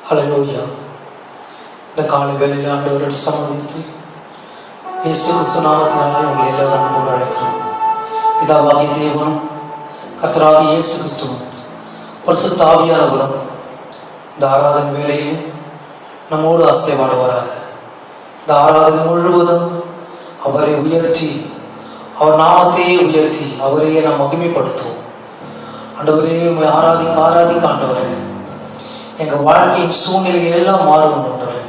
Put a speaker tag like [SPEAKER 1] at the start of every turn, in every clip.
[SPEAKER 1] ஹல்லேலூயா. இந்த காலை வேளையில் ஆண்டவரோடு சம்மதித்து இயேசு கிறிஸ்து நாமத்தினாலே உங்களை எல்லாரும் அன்போடு அழைக்கிறோம். பிதாவாகிய தேவனும் கர்த்தராகிய இயேசு கிறிஸ்துவும் பரிசுத்த ஆவியானவரும் இந்த ஆராதனை வேளையில் நம்மோடு அசைவாடுவாராக. இந்த ஆராதனை முழுவதும் அவரை உயர்த்தி, அவர் நாமத்தையே உயர்த்தி அவரையே நாம் மகிமைப்படுத்துவோம். ஆண்டவரே, உம்மை ஆராதிக்க ஆண்டவரே, எங்கள் வாழ்க்கையின் சூழ்நிலைகள் எல்லாம் மாறும் ஆண்டவரே.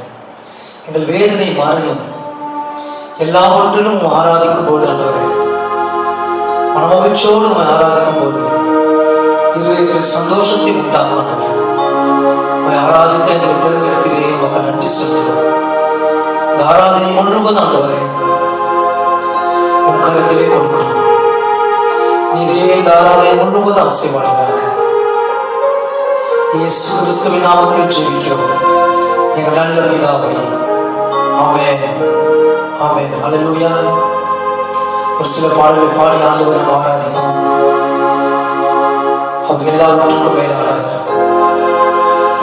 [SPEAKER 1] எங்கள் வேதனை மாறியும் எல்லாவற்றிலும் ஆராதிக்கும் போது ஆண்டவரே, மனமகிழ்ச்சியோடு உம்மை ஆராதிக்கும் போது இதயத்தில் சந்தோஷத்தை உண்டாகும் ஆண்டவரே. உம்மை ஆராதிக்க எங்களை தெரிஞ்செடுத்திலே மக்கள் நன்றி செலுத்துகிறோம். இந்த ஆராதனை முழுவதும் ஆண்டவரே உன் கருத்திலே கொடுக்கணும். நீரே இந்த ஆராதனை முழுவதும் ஆசீர்வாதமாக இயேசு கிறிஸ்துவின் நாமத்தில் ஜெபிக்கிறோம் எங்கள் நல்ல பிதாவே. ஆமென், ஆமென், ஹல்லேலூயா. ஒரு சில பாடல்களை பாடி ஆண்டவரை ஆராதிக்கும். அவர் எல்லாவற்றுக்கும் மேலானவர்,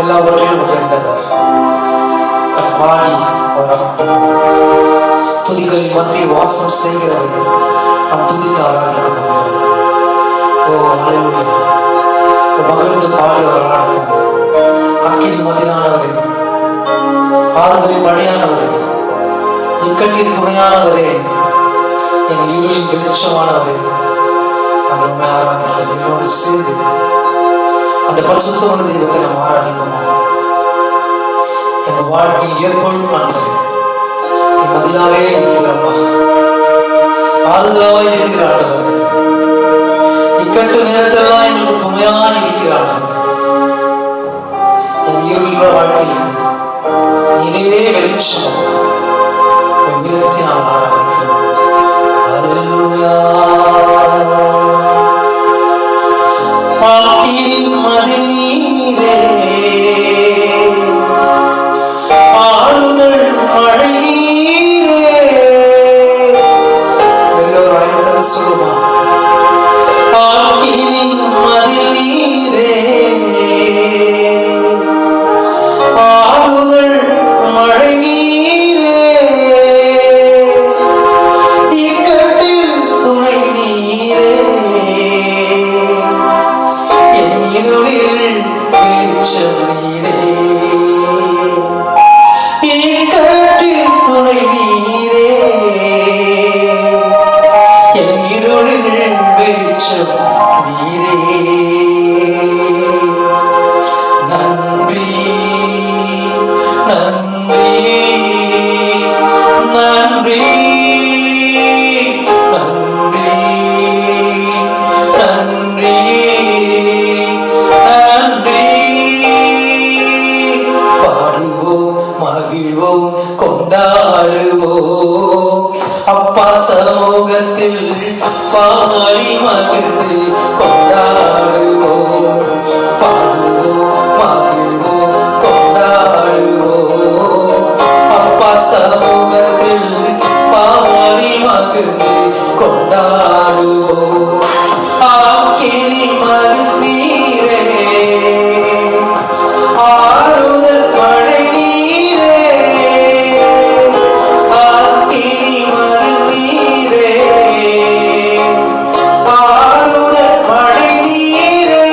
[SPEAKER 1] எல்லாவற்றிலும் உயர்ந்தவர். பாடி அவர் துதிகளின் மத்தியில் வாசம் செய்கிறவர்கள் நாம் துதித்து ஆராதிக்க போகிறோம். ஓ ஹல்லேலூயா. மகிழ்ந்து பாடி அவர் ஆராதிக்கும். அக்கினி மதியானவரே, ஆறுதலின் வழியானவரே, இக்கட்டில் துணையானவரே, எங்கள் இருளின் வெளிச்சமானவரே, நாங்கள் உண்மை ஆராதிக்க என்னோடு சேர்ந்து அந்த பரிசுத்தமான தெய்வத்தை நாம் ஆராதிப்போமா? எங்கள் வாழ்க்கையில் எப்பொழுதும் ஆண்டவரே நீ மதியாவே இருக்கிறப்பா, ஆறுதலாக இருக்கிற ஆண்டவரே, இக்கட்டு நேரத்தெல்லாம் எங்களுக்கு துணையாக இருக்கிறார். என் இருளின் வாழ்க்கையில் நீரே வெளிச்சம் உயர்த்தி நாம் ஆராதிக்கிறோம். ஹல்லேலூயா. வாழ்க்கையின் மதில் நீரே, ஆறுதல் மழை நீரே. எல்லோரும் ஆயிரத்தை சொல்லுமா? வாழ்க்கையின் மதில் நீரே, ஆறுதல் மழை நீரே, இக்கட்டில் துணை நீரே, என் இருளில் வெளிச்சம் நீரே, இக்கட்டில் துணை நீரே, என் இருளில் வெளிச்சம் நீரே. நன்றி, நன்றி, நன்றி, நன்றி, நன்றி, நன்றி. பாடுவோம், மகிழ்வோம், கொண்டாடுவோம். அப்பா சமூகத்தில் பாடி மகிழ்ந்து கொண்டாடுவோம். பாடுவோம், மகிழ்வோம், கொண்டாடுவோம். அப்பா சமூகத்தில் பாடி மகிழ்ந்து கொண்டாடுவோம். ஆக்கினி மதில் நீரே, ஆறுதல் மழை நீரே, ஆக்கினி மதில் நீரே, ஆறுதல் மழை நீரே,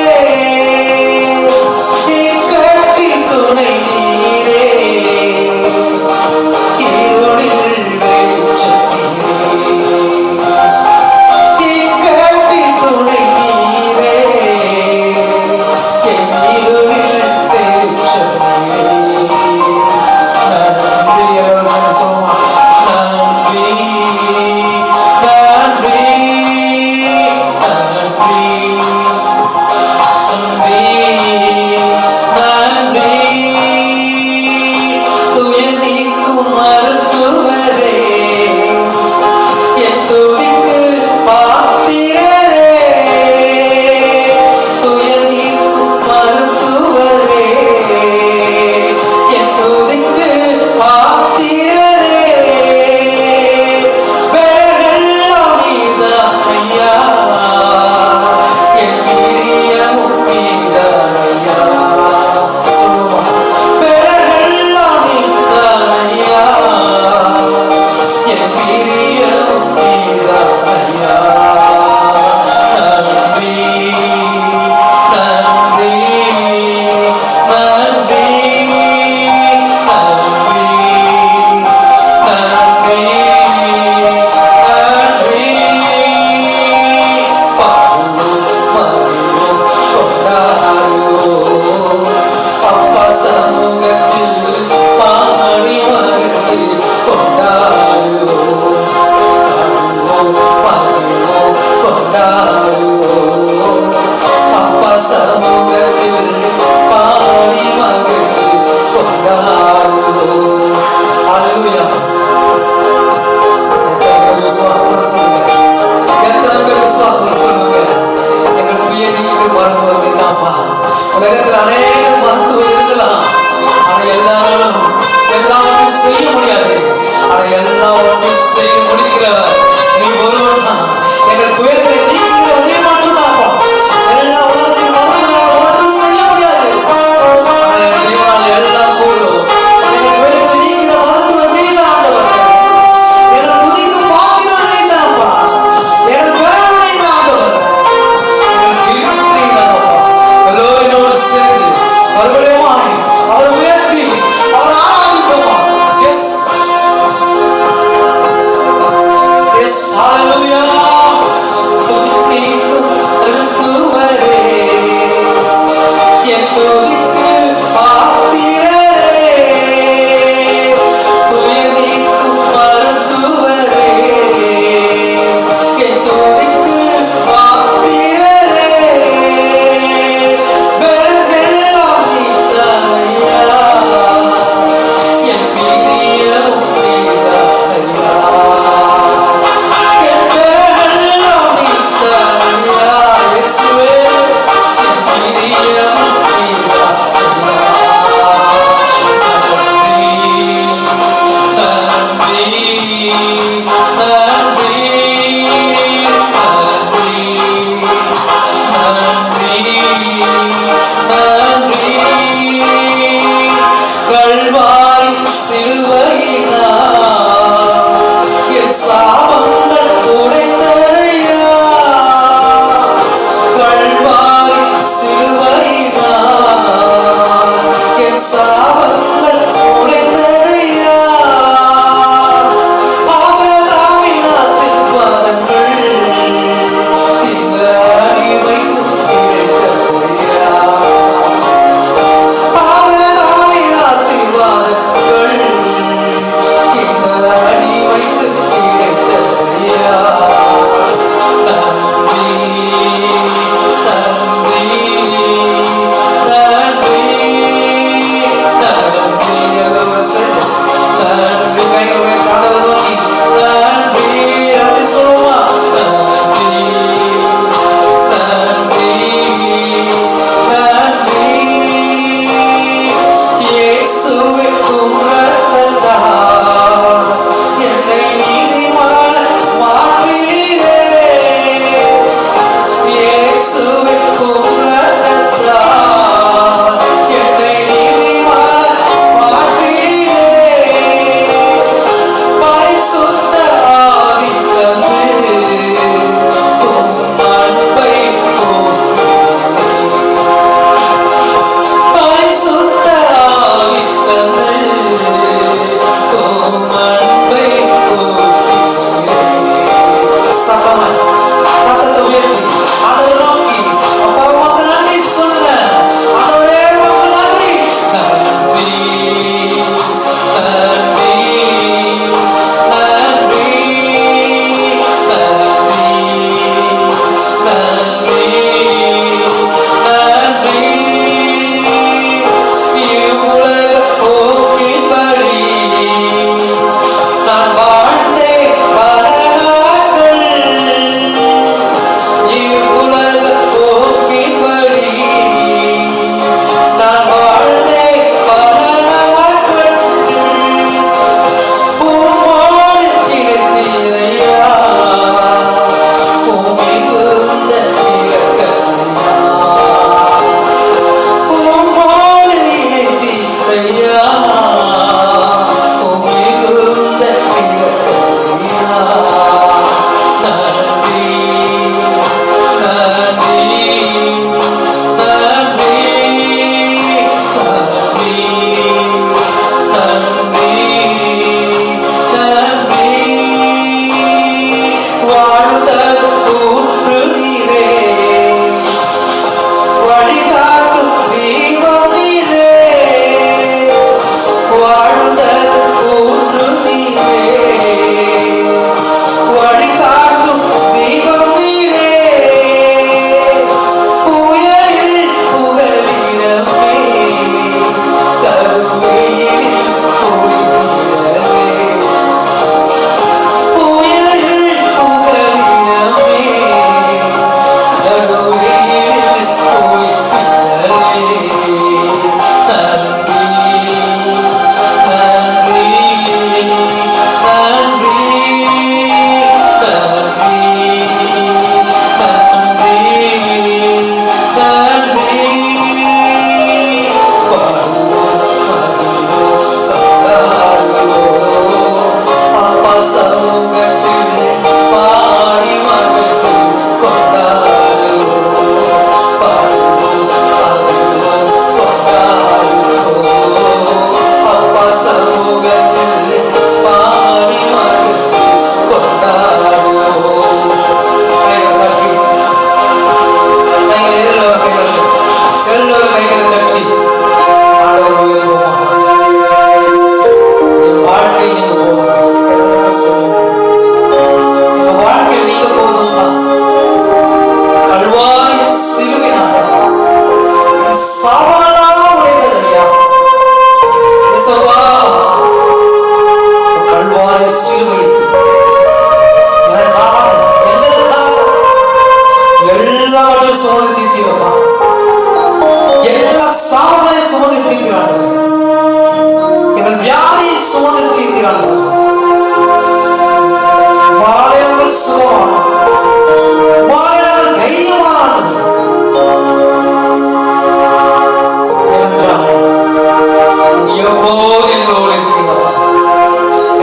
[SPEAKER 1] எப்போது எங்களோடு இருக்கிறீங்களா?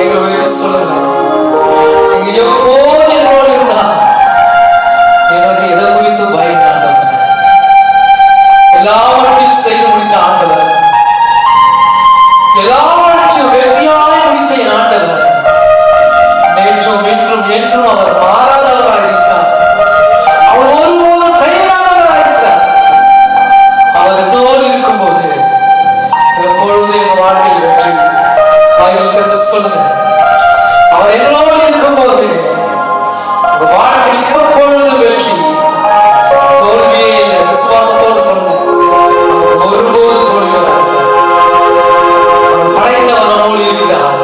[SPEAKER 1] எங்களோட சொல்லுங்க. நீங்க எப்போது எங்களோடு இருந்தா எனக்கு எதை குறித்து பயம் ஆண்டவர்? எல்லாவற்றையும் செய்து முடித்த ஆண்டவர், எல்லாவற்றையும் வெற்றியாய் முடித்த என் ஆண்டவர் நேற்றும் இன்றும் என்றும் அவர் மாறாதவராக இருக்கிறார். அவர் ஒருபோதும் கைவிடாதவராக இருக்கிறார். அவர் என்னோடு இருக்கும்போது எப்பொழுது எங்க வாழ்க்கையில் வெற்றி. வாயிலிருந்து சொல்லுங்க. அவர் எங்களோடு இருக்கும்போது உங்க வாழ்க்கை எப்பொழுது வெற்றி. தோல்வியே இல்லை. விசுவாசத்தோடு சொல்லுங்க. ஒருபோது தோல்வி வராது. படைத்தவர் நம்மோடு இருக்கிறார்.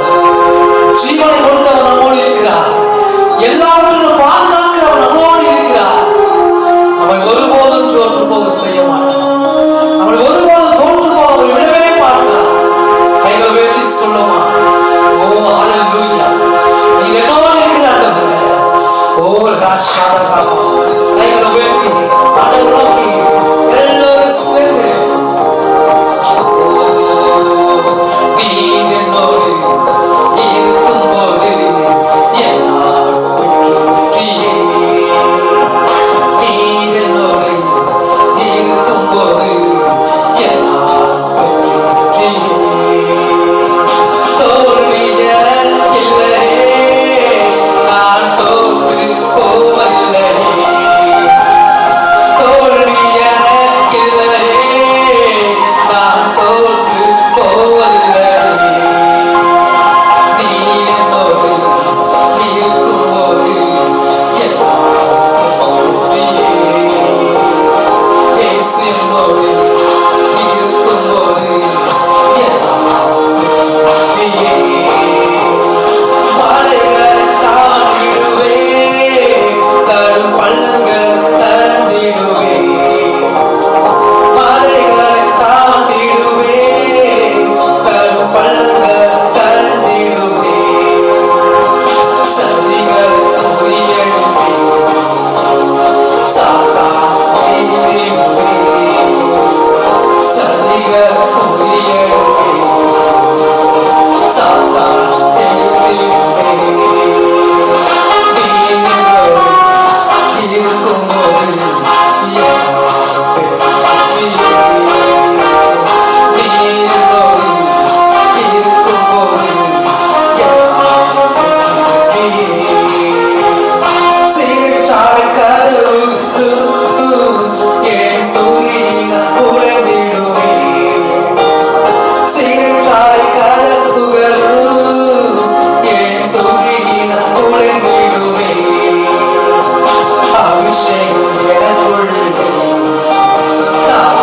[SPEAKER 1] ஜீவனை கொடுத்தவர் நம்மோடு இருக்கிறார். எல்லாவற்றையும் பாதுகாக்கிறவர் நம்மோடு இருக்கிறார். அவன் ஒருபோதும் தோற்று போக செய்ய மாட்டான். அவன் ஒருபோதும் தோற்று போக விடவே மாட்டான். கைகள் வேண்டி சொல்லுமா? ஓ ஹல்லேலூயா, நீங்க என்னோடு இருக்கிறார். ஓ ராஷாரா, கைகள் வேண்டி ஆண்டவரை நோக்கி எல்லாரும் சேர்ந்து நீர் என்னோடு இருக்கும்போது எல்லாம் வெற்றியே. நீர் என்னோடு இருக்கும்போது எல்லாம் வெற்றியே. தோல்வியே இல்லையே, நான் தோற்று போவதில்லையே. தோல்வியே இல்லையே, நான் தோற்று போவதில்லையே. நீர் என்னோடு இருக்கும்போது எல்லாம் வெற்றியே. இயேசு என்னோடு இருக்கும்போது எல்லாம் வெற்றியே. மலைகளை தாண்டிடுவே, கடும் பள்ளங்கள் கடந்திடுவே. மலைகளை தாண்டிடுவே, கடும் பள்ளங்கள் கடந்திடுவே. சதிகளை முறியடிப்பே, சாத்தான் எதிரிடுவே. சதிகளை முறியடிப்பே, சாத்தான் எதிரிடுவே. நீர் இருக்கும்போது எல்லாம் வெற்றியே. நீர் என்னோடு இருக்கும்போது எல்லாம் வெற்றியே. சிறைச்சாலை கதவுக்கு என் துதியினால் உடைந்திடுவேன். சிறைச்சாலை கதவுகளும் என் துதியினால் உடைந்திடுவேன். அபிஷேகம் எனக்குள்ளே நான்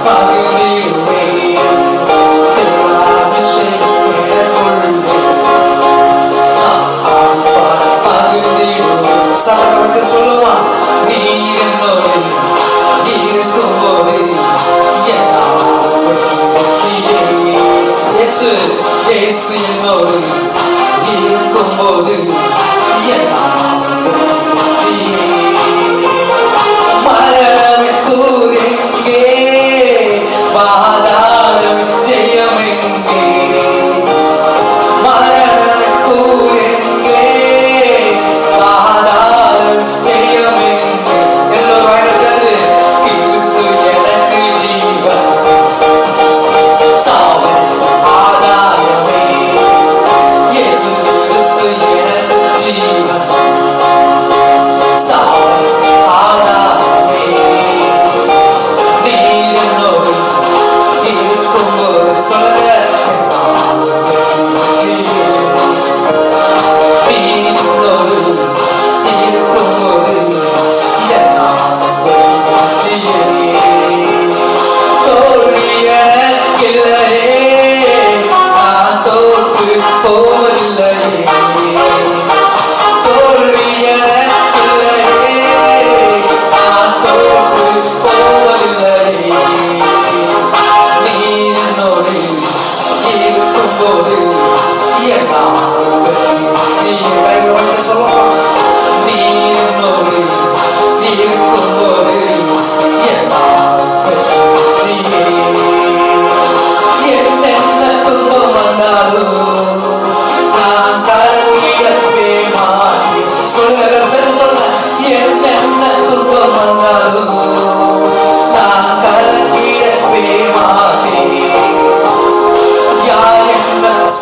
[SPEAKER 1] மகிழ்ந்திடுவேன். அபிஷேகம் எனக்குள்ளே நான் மகிழ்ந்திடுவேன். சகோதரனுக்கு சொல்லுமா? நீர் என்னோடு இருக்கும்போது எல்லாம் வெற்றியே. இயேசு இயேசு என்னோடு இருக்கும்போது எல்லாம் வெற்றியே. மரணமே கூறெங்கே, பாதாளம் ஜெயமெங்கே. மரணமே கூறெங்கே, பாதாளம் ஜெயமெங்கே. எல்லோரும் வாய்க்கிறது. கிறிஸ்து எனக்கு ஜீவன், சாவு ஆதாயமே. இயேசு கிறிஸ்து எனக்கு ஜீவன், சாவு ஆதாயமே. நீர் என்னோடு இருக்கும்போது சொல்லுங்க. நீர் என்னோடு இருக்கும்போது எல்லாம் வெற்றியே. தோல்வி எனக்கில்லையே, நான் தோற்று போவதில்லையே. தோல்வி எனக்கில்லையே, நான் தோற்று போவதில்லையே. நீர் என்னோடு இருக்கும்போது எல்லாம் வெற்றியே. கைகளை சொல்லலாம். நீர் என்னோடு இருக்கும்போது எல்லாம் வெற்றியே. என்ன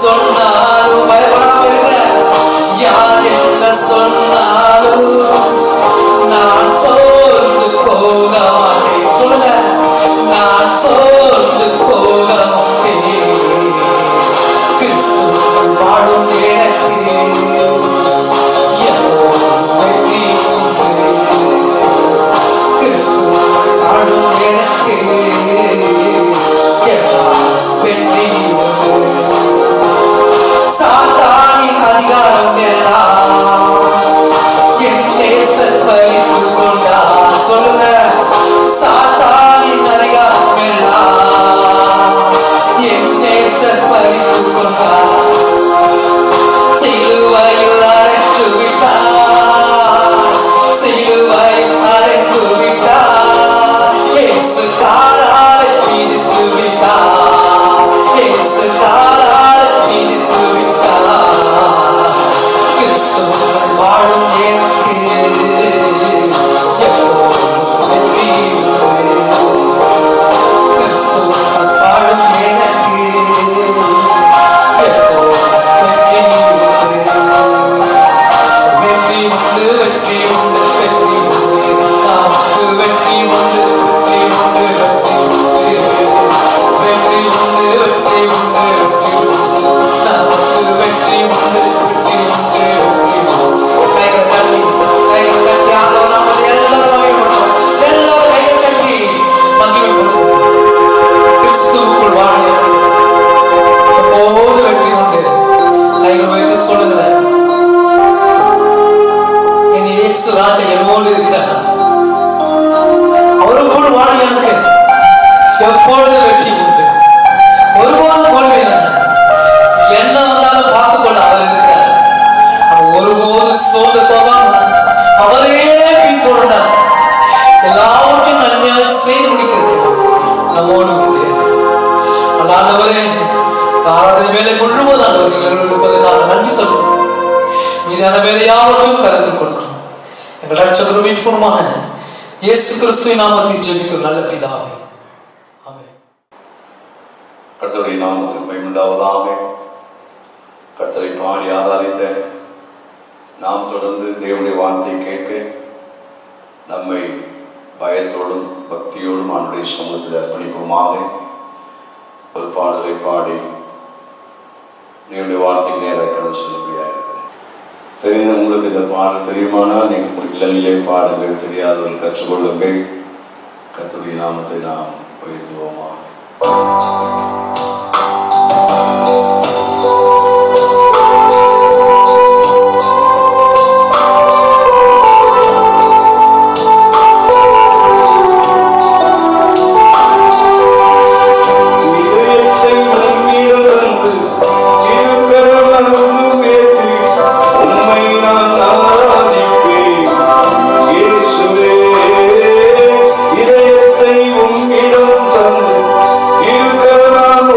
[SPEAKER 1] சொன்னாலும் பயப்படாம இருக்க. யார் என்ன சொன்னாலும் நான் சோர்ந்து போக மாட்டேன். சொல்லுங்க, நான் சோர்ந்து போக மாட்டேன். கிறிஸ்துவுக்குள் வாழும் எனக்கு எப்போதும் வெற்றி உண்டு. கிறிஸ்துவுக்குள் வாழும் எனக்கு எப்போதும் வெற்றி உண்டு. சாத்தானின் அதிகாரம் எல்லாம் என் நேசர் பறித்து கொண்டார். சொல்லுங்க, சாத்தானின் அதிகாரம் எல்லாம் என் நேசர் பறித்து கொண்டார். சிலுவையில் அழைத்து விட்டார், சிலுவையில் அழைத்து விட்டார். இயேசு காலால் மிதித்து விட்டார், இயேசு காலால் மிதித்து விட்டார். கிறிஸ்துவுக்குள் வாழும் எனக்கு எப்போதும் வெற்றி உண்டு. கிறிஸ்துவுக்குள் வாழும் எனக்கு எப்போதும் வெற்றி உண்டு. வெற்றி உண்டு, வெற்றி உண்டு, வெற்றி உண்டு. நமக்கு வெற்றி உண்டு, வெற்றி உண்டு, வெற்றி உண்டு. வெற்றி உண்டு, வெற்றி உண்டு, வெற்றி உண்டு. நமக்கு வெற்றி உண்டு, வெற்றி உண்டு, வெற்றி உண்டு. கைகள் தட்டி, கைகள் தட்டி ஆண்டவர் நாமத்தை எல்லாரும் மகிமைப்படுத்துவோம். எல்லாரும் கைகள் தட்டி மகிமைப்படுத்துவோம். கிறிஸ்துவுக்குள் வாழ்கிறது எப்போது வெற்றி உண்டு. கைகள் வைத்து சொல்லுங்களேன், என் இயேசு ராஜா என்னோடு இருக்கிறார். அவருக்குள் வாழ் எனக்கு எப்பொழுது வெற்றி உண்டு. ஒருபோதும் தோல்வி இல்லை. என்ன வந்தாலும் பார்த்துக்கொள்ள அவர் இருக்கிறார். அவர் ஒருபோதும் சோர்ந்து போகாம அவரே பின்தொடர்ந்தார். எல்லாவற்றையும் நன்மையாக செய்து முடிக்கிறது நம்மோடு உண்டு. ஆண்டவரே, ஆராதனை வேலை முழுவதும் ஆண்டவர் எங்களோடு இருப்பதற்காக நன்றி செலுத்தும். மீதான வேலையாவற்றையும் கருத்தில் கொடுக்கிறோம். எங்கள் ரட்சகரும் மீட்பருமான இயேசு கிறிஸ்துவின் நாமத்தில் ஜெபிக்கும் நல்ல பிதாவே, ஆமென்.
[SPEAKER 2] கர்த்தருடைய நாமத்திற்கு மகிமை உண்டாவதாக. கர்த்தரை பாடி ஆராதித்த நாம் தொடர்ந்து தேவனுடைய வார்த்தையை கேட்க நம்மை பயத்தோடும் பக்தியோடும் அவனுடைய சமூகத்தில் அர்ப்பணிப்போமாக. ஒரு பாடலை பாடி தேவனுடைய வார்த்தைக்கு நேராக கடந்து செல்லும்படியாக இருக்கிறேன். தெரிந்த உங்களுக்கு இந்த பாடல் தெரியுமானால் நீங்கள் இளநிலை பாடங்கள் தெரியாதவர்கள் கற்றுக்கொள்ளுங்கள். கர்த்தருடைய நாமத்தை நாம் உயர்த்துவோமா.
[SPEAKER 3] இதயத்தை உம்மிடம் தந்து இருக்கிற நான்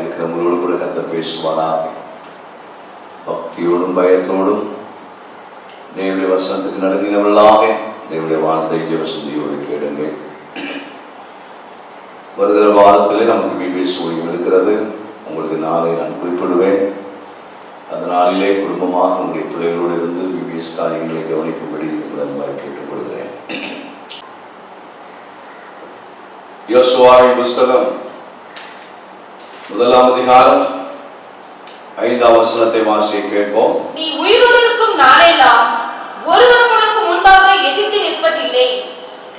[SPEAKER 2] இருக்கிறவங்களோடு கூட கர்த்தர் பேசுவாராக. பக்தியோடும் பயத்தோடும் தேவனுடைய வசனத்துக்கு நடுங்கினவர்களாக தேவனுடைய வார்த்தை ஜெபசந்தியோடு கேளுங்க. வருகிற வாரத்திலே நமக்கு பிபிஎஸ் ஊழியம் இருக்கிறது. உங்களுக்கு நாளை நான் குறிப்பிடுவேன். அந்த நாளிலே குடும்பமாக உங்களுடைய பிள்ளைகளோடு இருந்து பிபிஎஸ் காரியங்களை கவனிக்கும்படி உடன்பாடு கேட்டுக்கொள்கிறேன். யோசுவாவின் புஸ்தகம் 1ஆம் அதிகாரம் 5ஆம் வசனத்தை வாசிக்க கேட்போம்.
[SPEAKER 3] நீ உயிரோடு இருக்கும் நாளெல்லாம் ஒருவனும் உனக்கு முன்பாக எதிர்த்து நிற்பதில்லை.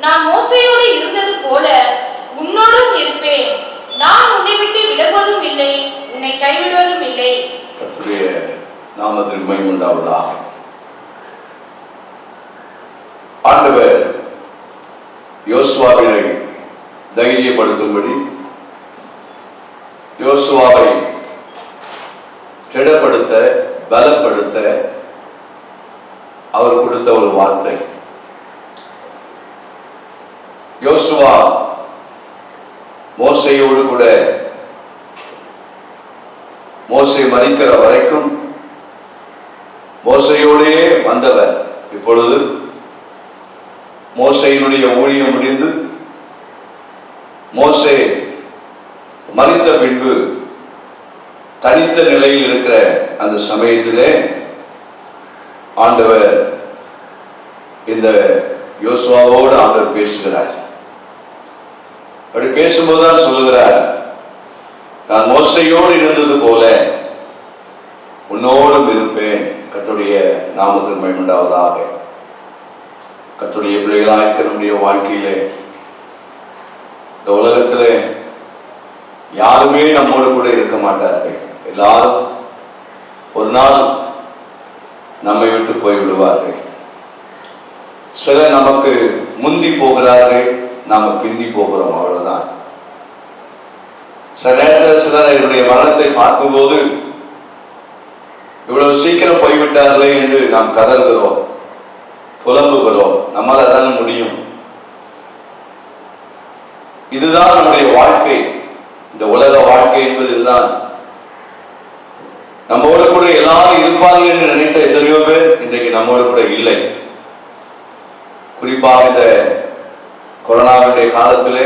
[SPEAKER 3] நான் மோசேயோடு இருந்தது போல உன்னோடும் இருப்பேன். நான் உன்னை விட்டு விலகுவதும் இல்லை, உன்னை கைவிடுவதும் இல்லை.
[SPEAKER 2] கர்த்தருடைய நாமத்திற்கு மகிமை உண்டாவதாக. ஆண்டவர் யோசுவாவை தைரியப்படுத்தும்படி, யோசுவாவை திடப்படுத்த, பலப்படுத்த அவர் கொடுத்த ஒரு வார்த்தை. யோசுவா மோசேயோடு கூட மோசே மரிக்கிற வரைக்கும் மோசையோடே வந்தவர். இப்பொழுது மோசையினுடைய ஊழியம் முடிந்து மோசே மரித்த பின்பு தனித்த நிலையில் இருக்கிற அந்த சமயத்திலே ஆண்டவர் இந்த யோசுவாவோடு ஆண்டவர் பேசுகிறார். அப்படி பேசும்போதுதான் சொல்லுகிறார், நான் மோசையோடு இருந்தது போல உன்னோடும் இருப்பேன். கர்த்தருடைய நாமத்திற்கு மகிமை உண்டாவதாக. கர்த்தருடைய பிள்ளைகளாக இருக்கிற நம்முடைய வாழ்க்கையிலே இந்த உலகத்திலே யாருமே நம்மோடு கூட இருக்க மாட்டார்கள். எல்லாரும் ஒரு நாள் நம்மை விட்டு போய்விடுவார்கள். சிலர் நமக்கு முந்தி போகிறார்கள், நாம பிந்தி போகிறோம், அவ்வளவுதான். சில நேரத்தில் சிலர் என்னுடைய மரணத்தை பார்க்கும்போது இவ்வளவு சீக்கிரம் போய்விட்டார்களே என்று நாம் கதறுகிறோம், புலம்புகிறோம். நம்மால் அதான் முடியும். இதுதான் நம்முடைய வாழ்க்கை. இந்த உலக வாழ்க்கை என்பது இதுதான். நம்மோடு கூட எல்லாரும் இருப்பார்கள் என்று நினைத்த எத்தனையோ பேர் இன்றைக்கு நம்மோடு கூட இல்லை. குறிப்பாக இந்த கொரோனாவுடைய காலத்திலே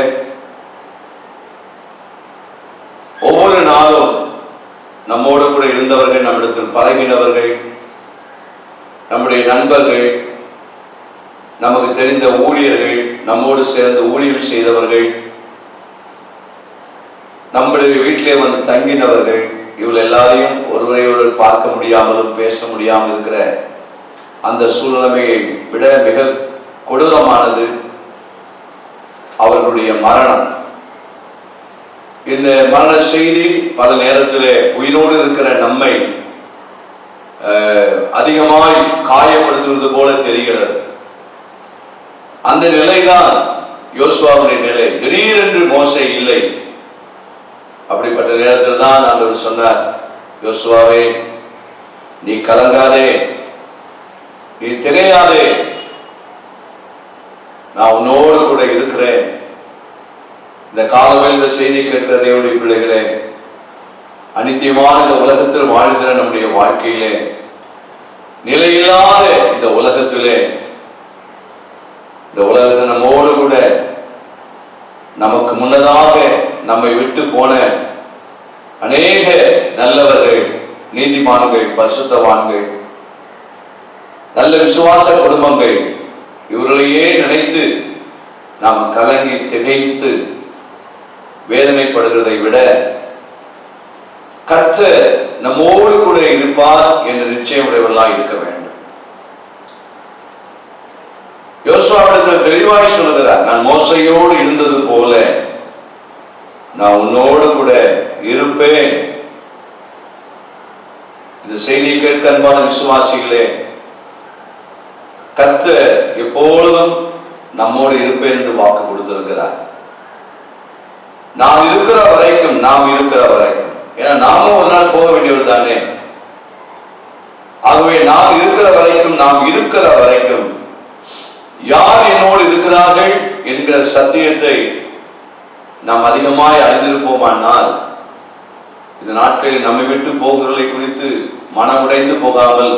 [SPEAKER 2] ஒவ்வொரு நாளும் நம்மோடு கூட இருந்தவர்கள், நம்மிடத்தில் பழகினவர்கள், நம்முடைய நண்பர்கள், நமக்கு தெரிந்த ஊழியர்கள், நம்மோடு சேர்ந்து ஊழியம் செய்தவர்கள், நம்முடைய வீட்டிலே வந்து தங்கினவர்கள், இவள் எல்லாரையும் ஒருவரையோடு பார்க்க முடியாமலும் பேச முடியாமல் இருக்கிற அந்த சூழ்நிலையை விட மிக கொடூரமானது அவர்களுடைய மரணம். இந்த மரண செய்தி பல நேரத்திலே உயிரோடு இருக்கிற நம்மை அதிகமாய் காயப்படுத்துவது போல தெரிகிறது. அந்த நிலைதான் யோசுவாவுடைய நிலை. திடீரென்று மோசே இல்லை. அப்படிப்பட்ட நேரத்தில் தான் ஆண்டவர் சொன்னார், யோசுவாவே நீ கலங்காதே, நீ திகையாதே, நான் உன்னோடு கூட இருக்கிறேன். இந்த காலத்தில் இந்த செய்தி கேட்கிற தேவனுடைய பிள்ளைகளே, அனித்தியமான இந்த உலகத்தில் வாழ்கிற நம்முடைய வாழ்க்கையிலே, நிலையில்லாத இந்த உலகத்திலே, இந்த உலகத்தில் நம்மோடு கூட நமக்கு முன்னதாக நம்மை விட்டு போன அநேக நல்லவர்கள், நீதிமான்கள், பரிசுத்தவான்கள், நல்ல விசுவாச குடும்பங்கள், இவர்களையே நினைத்து நாம் கலங்கி திகைத்து வேதனைப்படுகிறதை விட கர்த்தர் நம்மோடு கூட இருப்பார் என்ற நிச்சயமுடையவர்களாக இருக்க வேண்டும். யோசுவாவிடத்தில் தெளிவாய் சொல்லுகிறார், நான் மோசையோடு இருந்தது போல நான் உன்னோடு கூட இருப்பேன். இந்த செய்தியை கேட்க அன்பான விசுவாசிகளே, கர்த்தர் எப்பொழுதும் நம்மோடு இருப்பேன் என்று வாக்கு கொடுத்திருக்கிறார். நாம் இருக்கிற வரைக்கும், ஏன்னா நாமும் ஒரு நாள் போக வேண்டியவர் தானே. ஆகவே நாம் இருக்கிற வரைக்கும் யார் என்னோடு இருக்கிறார்கள் என்கிற சத்தியத்தை நாம் அதிகமாய் அறிந்திருப்போமானால் இந்த நாட்களில் நம்மை விட்டு போகிறவர்களை குறித்து மனம் உடைந்து போகாமல்,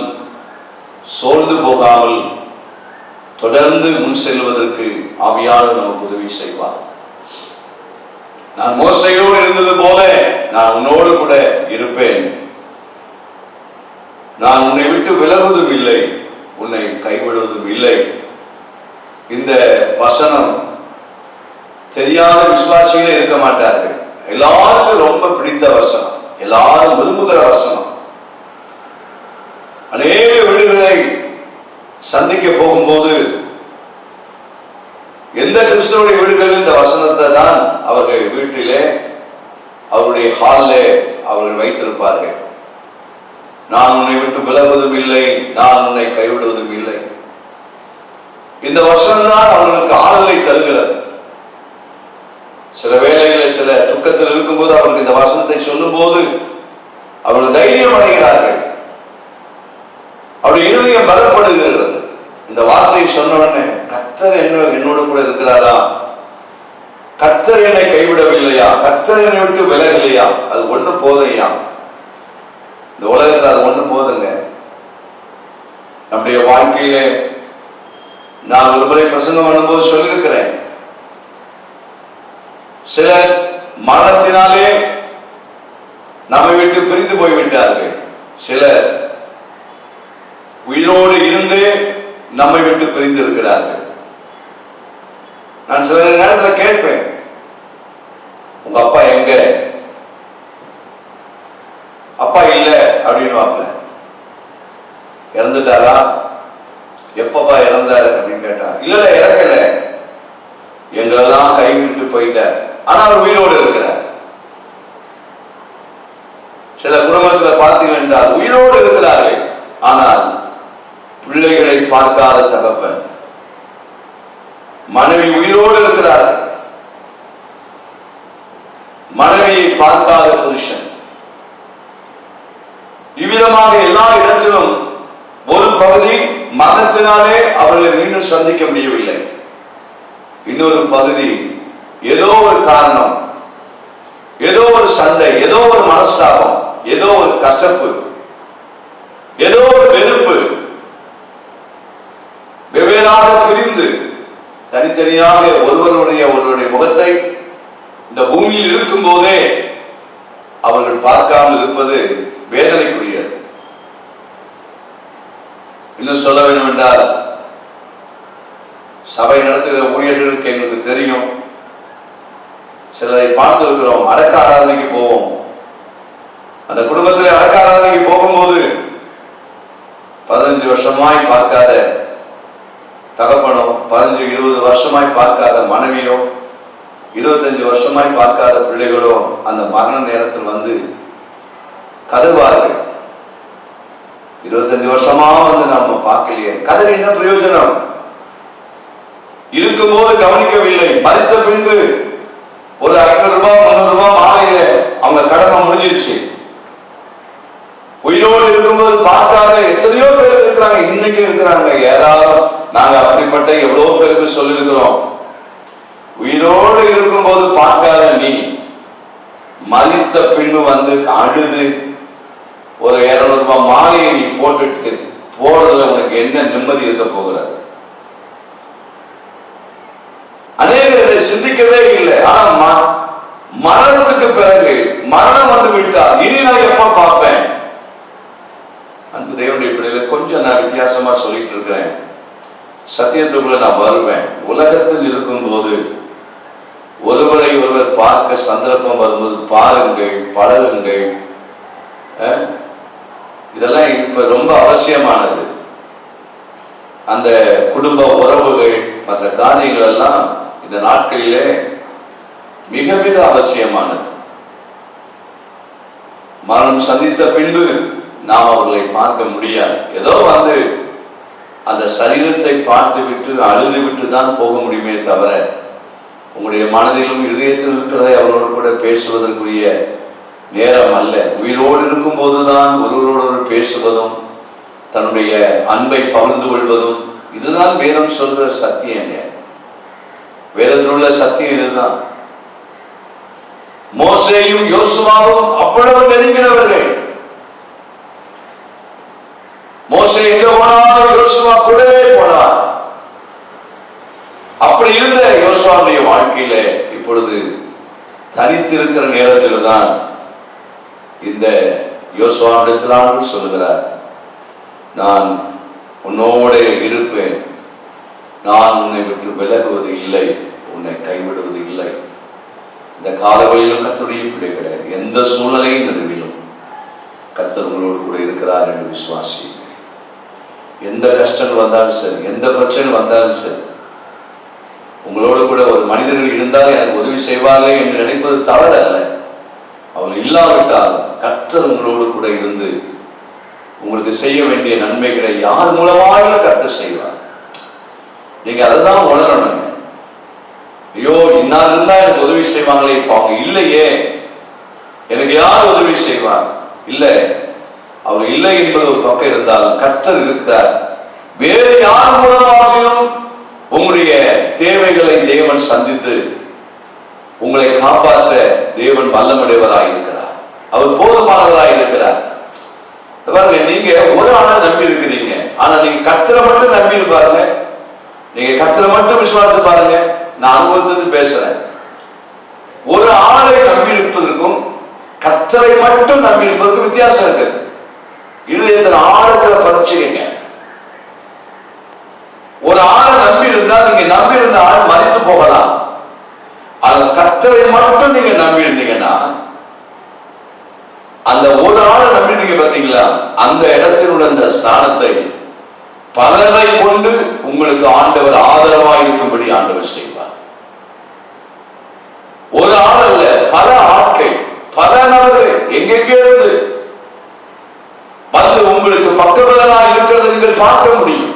[SPEAKER 2] சோர்ந்து போகாமல் தொடர்ந்து முன் செல்வதற்கு ஆவியானவர் நமக்கு உதவி செய்வார். நான் மோசையோடு இருந்தது போல நான் உன்னோடு கூட இருப்பேன். நான் உன்னை விட்டு விலகுவதும் இல்லை, உன்னை கைவிடுவதும் இல்லை. இந்த வசனம் தெரியாத விசுவாசிகளே இருக்க மாட்டார்கள். எல்லாருக்கும் ரொம்ப பிடித்த வசனம், எல்லாரும் விரும்புகிற வசனம். அநேக வீடுகளை சந்திக்க போகும்போது எந்த கிறிஸ்தவனுடைய வீடுகளில் இந்த வசனத்தை தான் அவர்கள் வீட்டிலே, அவருடைய ஹாலிலே அவர்கள் வைத்திருப்பார்கள். நான் உன்னை விட்டு விலகுவதும் இல்லை, நான் உன்னை கைவிடுவதும் இல்லை. இந்த வசனம் தான் அவர்களுக்கு ஆறுதலை தருகிறது. சில வேளைகளில் சில துக்கத்தில் இருக்கும்போது அவர்கள் இந்த வசனத்தை சொல்லும் போது அவர்கள் தைரியம் அடைகிறார்கள், அவருடைய இருதயம் பலப்படுகிறது. இந்த வார்த்தையை சொன்னவுடனே கர்த்தர் என்னோடு கூட இருக்கிறாரா, கர்த்தர் என்னை கைவிடவில்லையா, கர்த்தர் என்னை விட்டு விலகலையா, அது ஒண்ணு போதையா. இந்த உலகத்தில் அது ஒண்ணு போதுங்க. நம்முடைய வாழ்க்கையிலே நான் ஒரு முறை பிரசங்கம் பண்ணும்போது சொல்லியிருக்கிறேன், சிலர் மரணத்தினாலே நம்மை விட்டு பிரிந்து போய்விட்டார்கள், சிலர் உயிரோடு இருந்து நம்மை விட்டு பிரிந்து இருக்கிறார்கள். நான் சில நேரத்தில் கேட்பேன், உங்க அப்பா எங்க? அப்பா இல்ல அப்படின்னு இறந்துட்டாரா? எப்பப்பா இறந்தாரு அப்படின்னு கேட்டா, இல்ல இறக்கல, எங்களெல்லாம் கைவிட்டு போயிட்டார், ஆனா அவர் உயிரோடு இருக்கிறார். சில குடும்பத்தில் பார்த்தீர்கள் என்றால் உயிரோடு இருக்கிறார்கள், ஆனால் பிள்ளைகளை பார்க்காத தகப்பன், மனைவி உயிரோடு இருக்கிறார், மனைவியை பார்க்காத புருஷன். இவ்விதமாக எல்லா இடத்திலும் ஒரு பகுதி மதத்தினாலே அவர்களை மீண்டும் சந்திக்க முடியவில்லை, இன்னொரு பகுதி ஏதோ ஒரு காரணம், ஏதோ ஒரு சண்டை, ஏதோ ஒரு மனஸ்தாபம், ஏதோ ஒரு கசப்பு, ஏதோ ஒரு வெறுப்பு, வெவ்வேறாக பிரிந்து தனித்தனியாக ஒருவருடைய முகத்தை இந்த பூமியில் இருக்கும் போதே அவர்கள் பார்க்காமல் இருப்பது வேதனைக்குரியது. இன்னும் சொல்ல வேண்டும் என்றால், சபை நடத்துகிற ஊழியர்களுக்கு எங்களுக்கு தெரியும், சிலரை பார்த்து இருக்கிறோம், அடக்க ஆராதனைக்கு போவோம். அந்த குடும்பத்தில் அடக்க ஆராதனைக்கு போகும்போது 15 வருஷமாய் பார்க்காத தகப்பனோ, 15-20 வருஷமாய் பார்க்காத மனைவியோ, 25 வருஷமாய் பார்க்காத பிள்ளைகளோ அந்த மரண நேரத்தில் வந்து கதறுவார்கள். 25 வருஷமா வந்து நம்ம பார்க்கலையே, கதறி என்ன பிரயோஜனம்? இருக்கும்போது கவனிக்கவில்லை, மறித்த பின்பு ஒரு 500 ரூபாய் 300 ரூபாய் மாலையில அவங்க கடமை முடிஞ்சிருச்சு. உயிரோடு இருக்கும்போது பார்க்காத எத்தனையோ பேர் இருக்கிறாங்க, இன்னைக்கு இருக்கிறாங்க. ஏதாவது நாங்க அப்படிப்பட்ட எவ்வளவு பேருக்கு சொல்லியிருக்கிறோம், உயிரோடு இருக்கும்போது பார்க்காத நீ மறித்த பின்பு வந்து அழுது ஒரு 200 ரூபாய் மாலையை நீ போட்டுட்டு போறதுல உனக்கு என்ன நிம்மதி இருக்க போகிறது? அநேகர் இதை சிந்திக்கவே இல்லை. ஆனா மரணத்துக்கு பிறகு, மரணம் வந்து விட்டால் இனி நான் எப்ப பார்ப்பேன்? அன்பு தேவனுடைய பிள்ளைகளை கொஞ்சம் நான் வித்தியாசமா சொல்லிட்டு இருக்கிறேன். சத்தியத்துக்குள்ள நான் வருவேன். உலகத்தில் இருக்கும் போது ஒருவரை ஒருவர் பார்க்க சந்தர்ப்பம் வரும்போது பாருங்கள், பழகுங்கள். இதெல்லாம் இப்ப ரொம்ப அவசியமானது. அந்த குடும்ப உறவுகள், மற்ற காரியங்கள் எல்லாம் இந்த நாட்களிலே மிக மிக அவசியமானது. மரணம் சந்தித்த பின்பு நாம் அவர்களை பார்க்க முடியாது. ஏதோ வந்து அந்த சரீரத்தை பார்த்து விட்டு அழுது விட்டு தான் போக முடியுமே தவிர, உங்களுடைய மனதிலும் இதயத்தில் இருக்கிறதை அவர்களோடு கூட பேசுவதற்குரிய நேரம் அல்ல. உயிரோடு இருக்கும் போதுதான் ஒருவரோடு பேசுவதும் தன்னுடைய அன்பை பகிர்ந்து கொள்வதும், இதுதான் வேதம் சொல்ற சத்தியம். வேதத்தில் உள்ள சத்தியம் இதுதான். மோசேயும் யோசுவாவும் அவ்வளவு நெருங்கினவர்கள். மோசே எங்க போனாலும் யோசுவா கூடவே போனார். அப்படி இருந்த யோசுவாவுடைய வாழ்க்கையில இப்பொழுது தனித்திருக்கிற நேரத்தில் தான் இந்த யோசுவாவிடத்தில் ஆண்டவர் சொல்லுகிறார், நான் உன்னோட இருப்பேன், நான் உன்னை விட்டு விலகுவது இல்லை, உன்னை கைவிடுவது இல்லை. இந்த காலவழியிலும் கர்த்தருடைய பிள்ளைகளை எந்த சூழ்நிலையும் நடுவிலும் கர்த்தர் உங்களோடு கூட இருக்கிறார் என்று விசுவாசி. எந்த கஷ்டங்கள் வந்தாலும் சரி, எந்த பிரச்சனை வந்தாலும் சரி, உங்களோடு கூட ஒரு மனிதர்கள் இருந்தால் எனக்கு உதவி செய்வார்கள் என்று நினைப்பது தவறல்ல. அவர் இல்லாவிட்டால் கர்த்தர் உங்களோடு கூட இருந்து உங்களுக்கு செய்ய வேண்டிய நன்மைகளை யார் மூலமாக கர்த்தர் செய்வார். நீங்க அதை தான் உணரணுங்க. ஐயோ இன்னார் இருந்தா எனக்கு உதவி செய்வாங்களே, இப்ப அவங்க இல்லையே, எனக்கு யார் உதவி செய்வார்? இல்ல, அவர் இல்லை என்பது ஒரு பக்கம் இருந்தாலும் கர்த்தர் இருக்கிறார். வேறு யார் மூலமாகவும் உங்களுடைய தேவைகளை தேவன் சந்தித்து உங்களை காப்பாற்ற தேவன் வல்லமுடையவராய் இருக்கிறார். அவர் போதுமானவராய் இருக்கிறார். நீங்க ஒரு ஆளை நம்பி இருக்கிறீங்க, ஆனா நீங்க கர்த்தரை மட்டும் நம்பி பாருங்க, நீங்க கர்த்தரை மட்டும் விசுவாசித்து பாருங்க. நான் அனுபவத்திலிருந்து பேசுறேன். ஒரு ஆளை நம்பி இருப்பதற்கும் கர்த்தரை மட்டும் நம்பி இருப்பதற்கும் வித்தியாசம் இருக்கு. இருதயத்தின் ஆழத்துல பறிச்சுக்கங்க. ஒரு ஆளை நம்பி இருந்தால் நீங்க நம்பி இருந்த ஆள் மறித்து போகலாம். அது கர்த்தரை மட்டும் நீங்க நம்பி இருந்தீங்கன்னா, அந்த ஒரு ஆளை நம்பினீங்க பாத்தீங்களா, அந்த இடத்தில் உள்ள அந்த ஸ்தானத்தை பலரை கொண்டு உங்களுக்கு ஆண்டவர் ஆதரவாக இருக்கும்படி ஆண்டவர் செய்வார். ஒரு ஆள் அல்ல, பல ஆட்கள், பல நபர்கள் எங்கெங்கே இருந்து வந்து உங்களுக்கு பக்கபலனாக இருக்கிறது நீங்கள் பார்க்க முடியும்.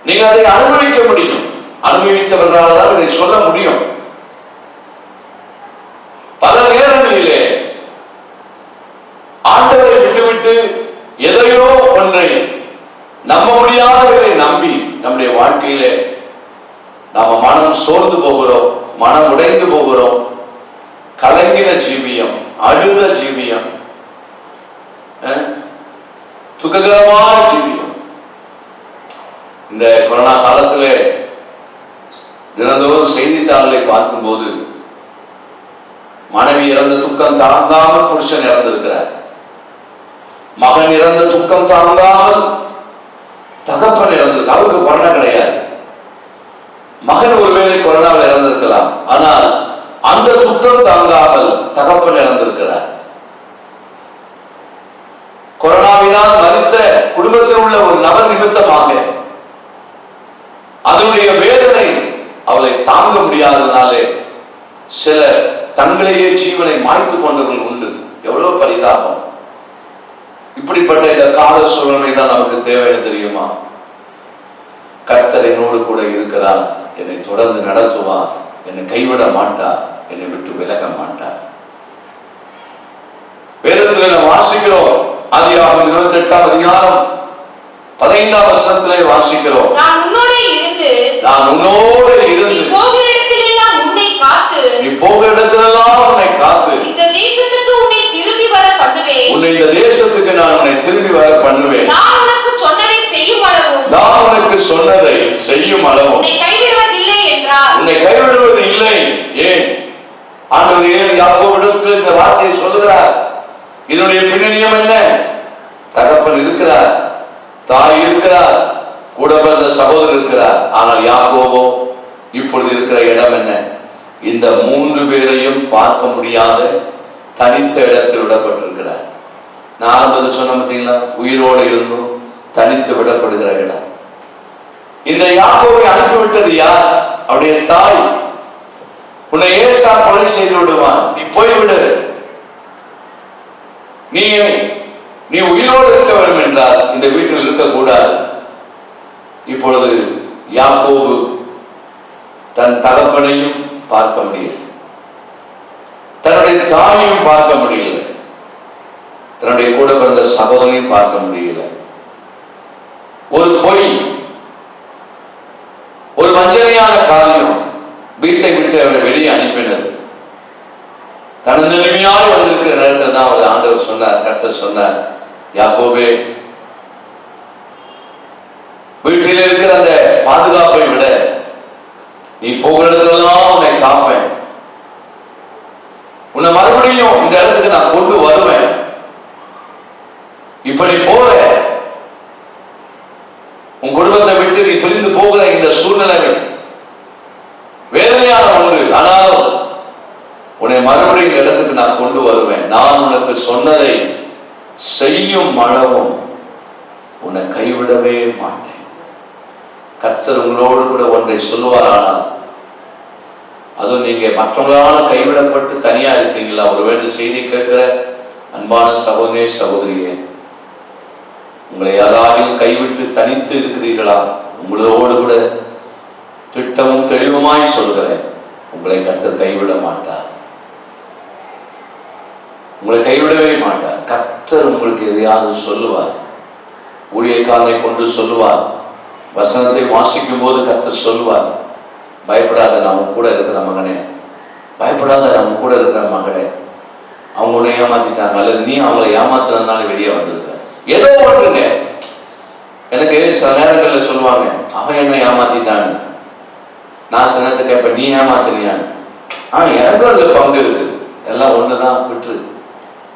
[SPEAKER 2] நீங்க அதை அனுபவிக்க முடியும். அனுபவித்தவர்களால் தான் இதை சொல்ல முடியும். பல நேரங்களிலே ஆண்டவரை விட்டுவிட்டு எதையோ ஒன்றை நம்ப முடியாதவர்களை நம்பி நம்முடைய வாழ்க்கையிலே நாம மனம் சோர்ந்து போகிறோம், மனம் உடைந்து போகிறோம். கலங்கின ஜீவியம், அழுத ஜீவியம், துக்ககரமான ஜீவியம். இந்த கொரோனா காலத்திலே தினந்தோறும் செய்தித்தாள்களை பார்க்கும்போது மனைவி இறந்த துக்கம் தாங்காமல் புருஷன் இறந்திருக்கிறார், மகன் இறந்த துக்கம் தாங்காமல் தகப்பன் இறந்திருக்கு. அவருக்கு கொரோனா கிடையாது, மகன் ஒருவேளை கொரோனாவில் இறந்திருக்கலாம், ஆனால் அந்த துக்கம் தாங்காமல் தகப்பன் இறந்திருக்கிறார். கொரோனாவினால் மரித்த குடும்பத்தில் உள்ள ஒரு நபர் நிமித்தமாக அதனுடைய வேதனை அவளை தாங்க முடியாததுனாலே சில தங்களையே ஜீவனை மாய்த்து கொண்டவர்கள் உண்டு. எவ்வளவு பரிதாபம்! இப்படிப்பட்ட இந்த கால சூழ்நிலை தான் நமக்கு தேவை தெரியுமா? கர்த்தர் என்னோடு கூட இருக்கிறார், என்னை தொடர்ந்து நடத்துவார், என்னை கைவிட மாட்டார், என்னை விட்டு விலக மாட்டார். வேதத்தில் நாம் வாசிக்கிறோம், ஆதியாகமம் 28ஆம் அதிகாரம் 15ஆம் வசனத்திலே வாசிக்கிறோம், நான் உன்னோடு இருந்து நீ போகிற இடத்திலெல்லாம் உன்னை காத்து இந்த தேசத்துக்கு உன்னை திரும்பி வர பண்ணுவேன். இந்த தேசத்துக்கு நான் உன்னை திரும்பி வர பண்ணுவேன். நான் உனக்கு சொன்னதை செய்யும் அளவும் உன்னை கைவிடுவதில்லை என்றார். உன்னை கைவிடுவது இல்லை. ஏன் ஆண்டவர் ஏன் யாக்கோபிடத்தில் இந்த வார்த்தையை சொல்லுகிறார்? இதனுடைய பின்னணியம் என்ன? தகப்பன் இருக்கிறார், தாய் இருக்கிறார், கூட பிறந்த சகோதரர் இருக்கிறார். ஆனால் யாக்கோபோ இப்பொழுது இருக்கிற இடம் என்ன? இந்த 3 பேரையும் பார்க்க முடியாத தனித்த இடத்தில் விடப்பட்டிருக்கிறார். நான் ஆரம்பத்தில் சொன்ன பார்த்தீங்களா, உயிரோடு இருந்தும் தனித்து விடப்படுகிற இடம். இந்த யாக்கோபை அனுப்பிவிட்டது யார்? அவருடைய தாய். உன்னை ஏசா கொலை செய்து விடுவான், நீ போய்விடு, நீ உயிரோடு இருக்க வேண்டும் என்றால் இந்த வீட்டில் இருக்கக்கூடாது. இப்பொழுது யாக்கோபு தன் தகப்பனையும் பார்க்க முடியல, தன்னுடைய தாயையும் பார்க்க முடியல, தன்னுடைய கூட பிறந்த சகோதரனையும் பார்க்க முடியல. ஒரு பொய், ஒரு வஞ்சனையான காரியம் வீட்டை விட்டு அவரை வெளியே அனுப்பினர். தன்னந்தனிமையாய் வந்திருக்கிற நேரத்தில் தான் அவர் ஆண்டவர் சொன்னார், கர்த்தர் சொன்னார், யாக்கோபே, வீட்டில் இருக்கிற அந்த பாதுகாப்பை விட நீ போகிற இடத்துலலாம் உன்னை காப்பேன், உன்னை மறுபடியும் இந்த இடத்துக்கு நான் கொண்டு வருவேன். இப்படி போற உன் குடும்பத்தை விட்டு நீ பிரிந்து போகிற இந்த சூழ்நிலை வேதனையான ஒன்று, ஆனாலும் உன்னை மறுபடியும் இந்த இடத்துக்கு நான் கொண்டு வருவேன். நான் உனக்கு சொன்னதை செய்யும் அளவும் உன்னை கைவிடவே மாட்டேன். கர்த்தர் உங்களோடு கூட ஒன்றை சொல்லுவார், ஆனால் அதுவும் நீங்க மற்றவங்களால கைவிடப்பட்டு தனியா இருக்கீங்களா, ஒருவேளை செய்தி கேட்கிற அன்பான சகோதரே சகோதரியே, உங்களை யாராலும் கைவிட்டு தனித்து இருக்கிறீர்களா? உங்களோடு கூட திட்டமும் தெளிவுமாய் சொல்கிறேன், உங்களை கர்த்தர் கைவிட மாட்டார், உங்களை கைவிடவே மாட்டார். கர்த்தர் உங்களுக்கு எதையாவது சொல்லுவார், ஊழியக்காரனை கொண்டு சொல்லுவார், வசனத்தை வாசிக்கும் போது கர்த்தர் சொல்லுவார், பயப்படாத நம்ம கூட இருக்கிற மகனே, பயப்படாத நம்ம கூட இருக்கிற மகனே, அவங்க உன்னை ஏமாத்திட்டாங்க அல்லது நீ அவங்களை ஏமாத்துறதுனால வெளியே வந்திருக்க, ஏதோ ஒன்றுங்க. எனக்கு சில நேரங்களில் சொல்லுவாங்க, அவன் என்ன ஏமாத்திட்டான்னு. நான் சில நேரத்தை கேட்பேன், நீ ஏமாத்துறியான்னு. எனக்கும் அதுல பங்கு இருக்கு, எல்லாம் ஒண்ணுதான், விட்டு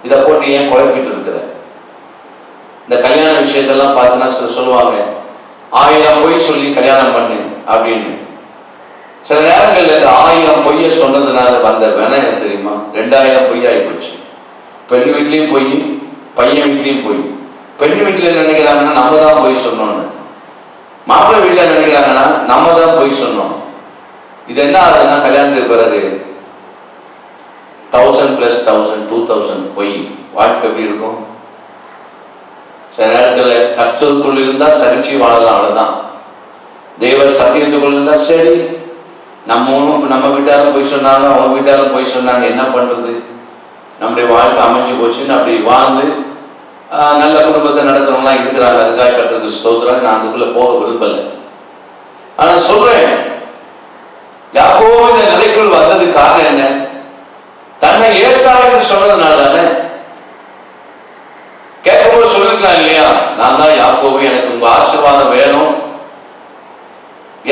[SPEAKER 2] இதை போட்டு ஏன் குழப்பிட்டு இருக்கிற. இந்த கல்யாண விஷயத்தெல்லாம் பார்த்தீங்கன்னா சொல்லுவாங்க, 1000 பொய் சொல்லி கல்யாணம் பண்ணு அப்படின்னு. சில நேரங்கள்ல இந்த 1000 பொய்ய சொன்னதுனால வந்த வேணா எனக்கு தெரியுமா, 2000 பொய்யாகி போச்சு. பெண் வீட்லயும் போய், பையன் வீட்லயும் போய். பெண் வீட்டுல நினைக்கிறாங்கன்னா நம்ம தான் பொய் சொன்னோம்னு, மாப்பிள்ளை வீட்டுல நினைக்கிறாங்கன்னா நம்ம தான் பொய் சொன்னோம். இது என்ன ஆகுதுன்னா, கல்யாணத்துக்கு பிறகு 1000 + 1000 2000 பொய். வாழ்க்கை எப்படி இருக்கும்? சில நேரத்துல கர்த்தருக்குள் இருந்தா சரிச்சு வாழலாம், அவ்வளவுதான். தேவர் சத்தியத்துக்குள் இருந்தா சரி, நம்ம வீட்டாரும் போய் சொன்னாங்க, அவங்க வீட்டாரும் போய் சொன்னாங்க, என்ன பண்றது, நம்முடைய வாழ்க்கை அமைஞ்சு போச்சுன்னு அப்படி வாழ்ந்து நல்ல குடும்பத்தை நடத்துறவங்களாம் இருக்கிறாங்க. அதுக்காக கர்த்தருக்கு ஸ்தோத்திரம். நான் அதுக்குள்ள போக விரும்பல. ஆனா சொல்றேன், யாக்கோபு இந்த நிலைக்குள் வந்தது காரணம் என்ன? தன்னை ஏசாவுக்கு சொன்னதுனால தானே. கேட்கும்போது சொல்லிருக்கலாம் இல்லையா, நான் தான் யாக்கோபு, எனக்கு உங்க ஆசீர்வாதம் வேணும்,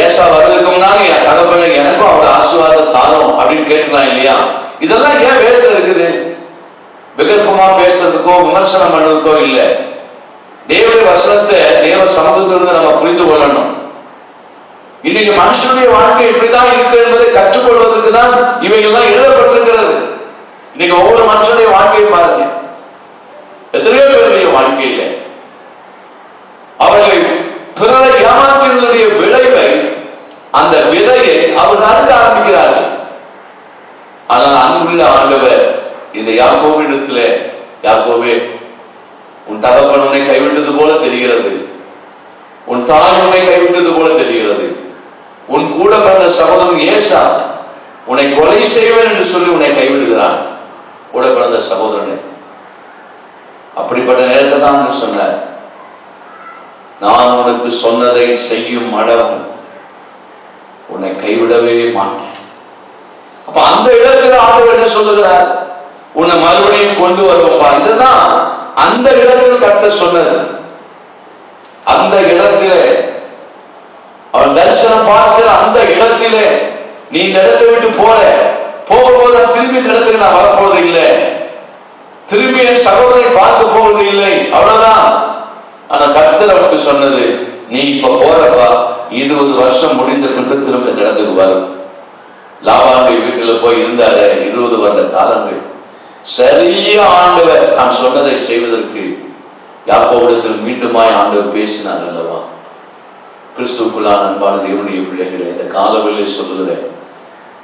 [SPEAKER 2] ஏசா வர்றதுக்கு முன்னாடி என் தகப்பன எனக்கும் அவரோட ஆசீர்வாதம் தாரும் அப்படின்னு கேட்கலாம் இல்லையா. இதெல்லாம் ஏன் வேதத்துல இருக்குது? விகற்பமா பேசுறதுக்கோ விமர்சனம் பண்றதுக்கோ இல்லை. தேவனுடைய வசனத்தை தேவ சமூகத்திலிருந்து நம்ம புரிந்து கொள்ளணும். இன்னைக்கு மனுஷனுடைய வாழ்க்கை இப்படிதான் இருக்கு என்பதை கற்றுக்கொள்வதற்கு தான் இவைகள்லாம் எழுதப்பட்டிருக்கிறது. இன்னைக்கு ஒவ்வொரு மனுஷனுடைய வாழ்க்கையை பாருங்க, எத்தனையோ பேருடைய வாழ்க்கையில அவர்களை பிறரை ஏமாற்றினுடைய விளைவை, அந்த விதையை அவர்கள் அறுக்க ஆரம்பிக்கிறார்கள். ஆனால் அன்புள்ள ஆண்டவர் இந்த யாக்கோபிடத்துல, யாக்கோபே, உன் தகப்பன் உன்னை கைவிட்டது போல தெரிகிறது, உன் தாய் உன்னை கைவிட்டது போல தெரிகிறது, உன் கூட பிறந்த சகோதரன் ஏசா உன்னை கொலை செய்வேன் என்று சொல்லி உன்னை கைவிடுகிறான், கூட பிறந்த சகோதரனை. அப்படிப்பட்ட நேரத்தை தான் சொன்னார், நான் உனக்கு சொன்னதை செய்யும் அளவு உன்னை கைவிடவே மாட்டேன். அப்ப அந்த இடத்துல ஆண்டவர் என்ன சொல்லுகிறார், உன்னை மறுபடியும் கொண்டு வருவோம்பா. இதுதான் அந்த இடத்தில் கர்த்தர் சொன்னது. அந்த இடத்திலே அவன் தரிசனம் பார்க்கிற அந்த இடத்திலே, நீ இந்த இடத்தை விட்டு போகும்போது திரும்பி இந்த இடத்துக்கு நான் வரப்போவது இல்லை, திரும்பி என் சகோதரனை பார்க்க போவது இல்லை, அவ்வளவுதான். ஆனா கர்த்தர் அவனுக்கு சொன்னது, நீ இப்ப போறப்பா 20 வருஷம் முடிந்த கொண்டு திரும்ப இந்த இடத்துக்கு வரும். லாபானுடைய வீட்டுல போய் இருந்தாரு 20 வருட காலங்கள். சரியா ஆண்டவர் நான் சொன்னதை செய்வதற்கு யாக்கோபிடத்தில் மீண்டுமாய் ஆண்டவர் பேசினார் அல்லவா. கிறிஸ்துவுக்குள்ளான அன்பான தேவனுடைய பிள்ளைகளை, இந்த காலவெளியை சொல்லுகிறேன்,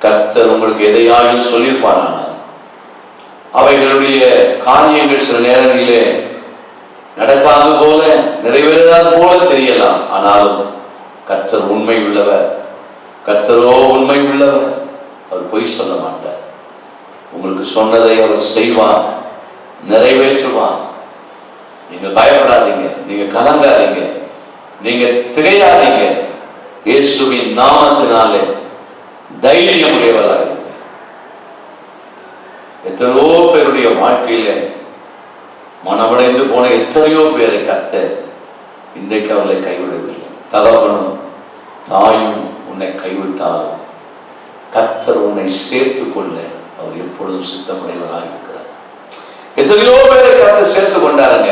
[SPEAKER 2] கர்த்தர் உங்களுக்கு எதையாயும் சொல்லியிருப்பாரானால் அவைகளுடைய காரியங்கள் சில நேரங்களிலே நடக்காது போல, நிறைவேறாது போல தெரியலாம். ஆனாலும் கர்த்தர் உண்மை உள்ளவர், கர்த்தரோ உண்மை உள்ளவர், அவர் பொய் சொல்ல மாட்டார். உங்களுக்கு சொன்னதை அவர் செய்வார், நிறைவேற்றுவார். நீங்க பயப்படாதீங்க, நீங்க கலங்காதீங்க, நீங்க திகையாதீங்க. இயேசுவின் நாமத்தினாலே தைரியம் உடையவர்களாக. எத்தனையோ பேருடைய வாழ்க்கையில மனமடைந்து போன எத்தனையோ பேரை கர்த்தர் இன்றைக்கு அவர்களை கைவிடவில்லை. தகப்பனும் தாயும் உன்னை கைவிட்டாலும் கர்த்தர் உன்னை சேர்த்து கொள்ள அவர் எப்பொழுதும் சித்தமுடையவராக இருக்கிறார். எத்தனையோ பேரை கர்த்தர் சேர்த்து கொண்டாருங்க.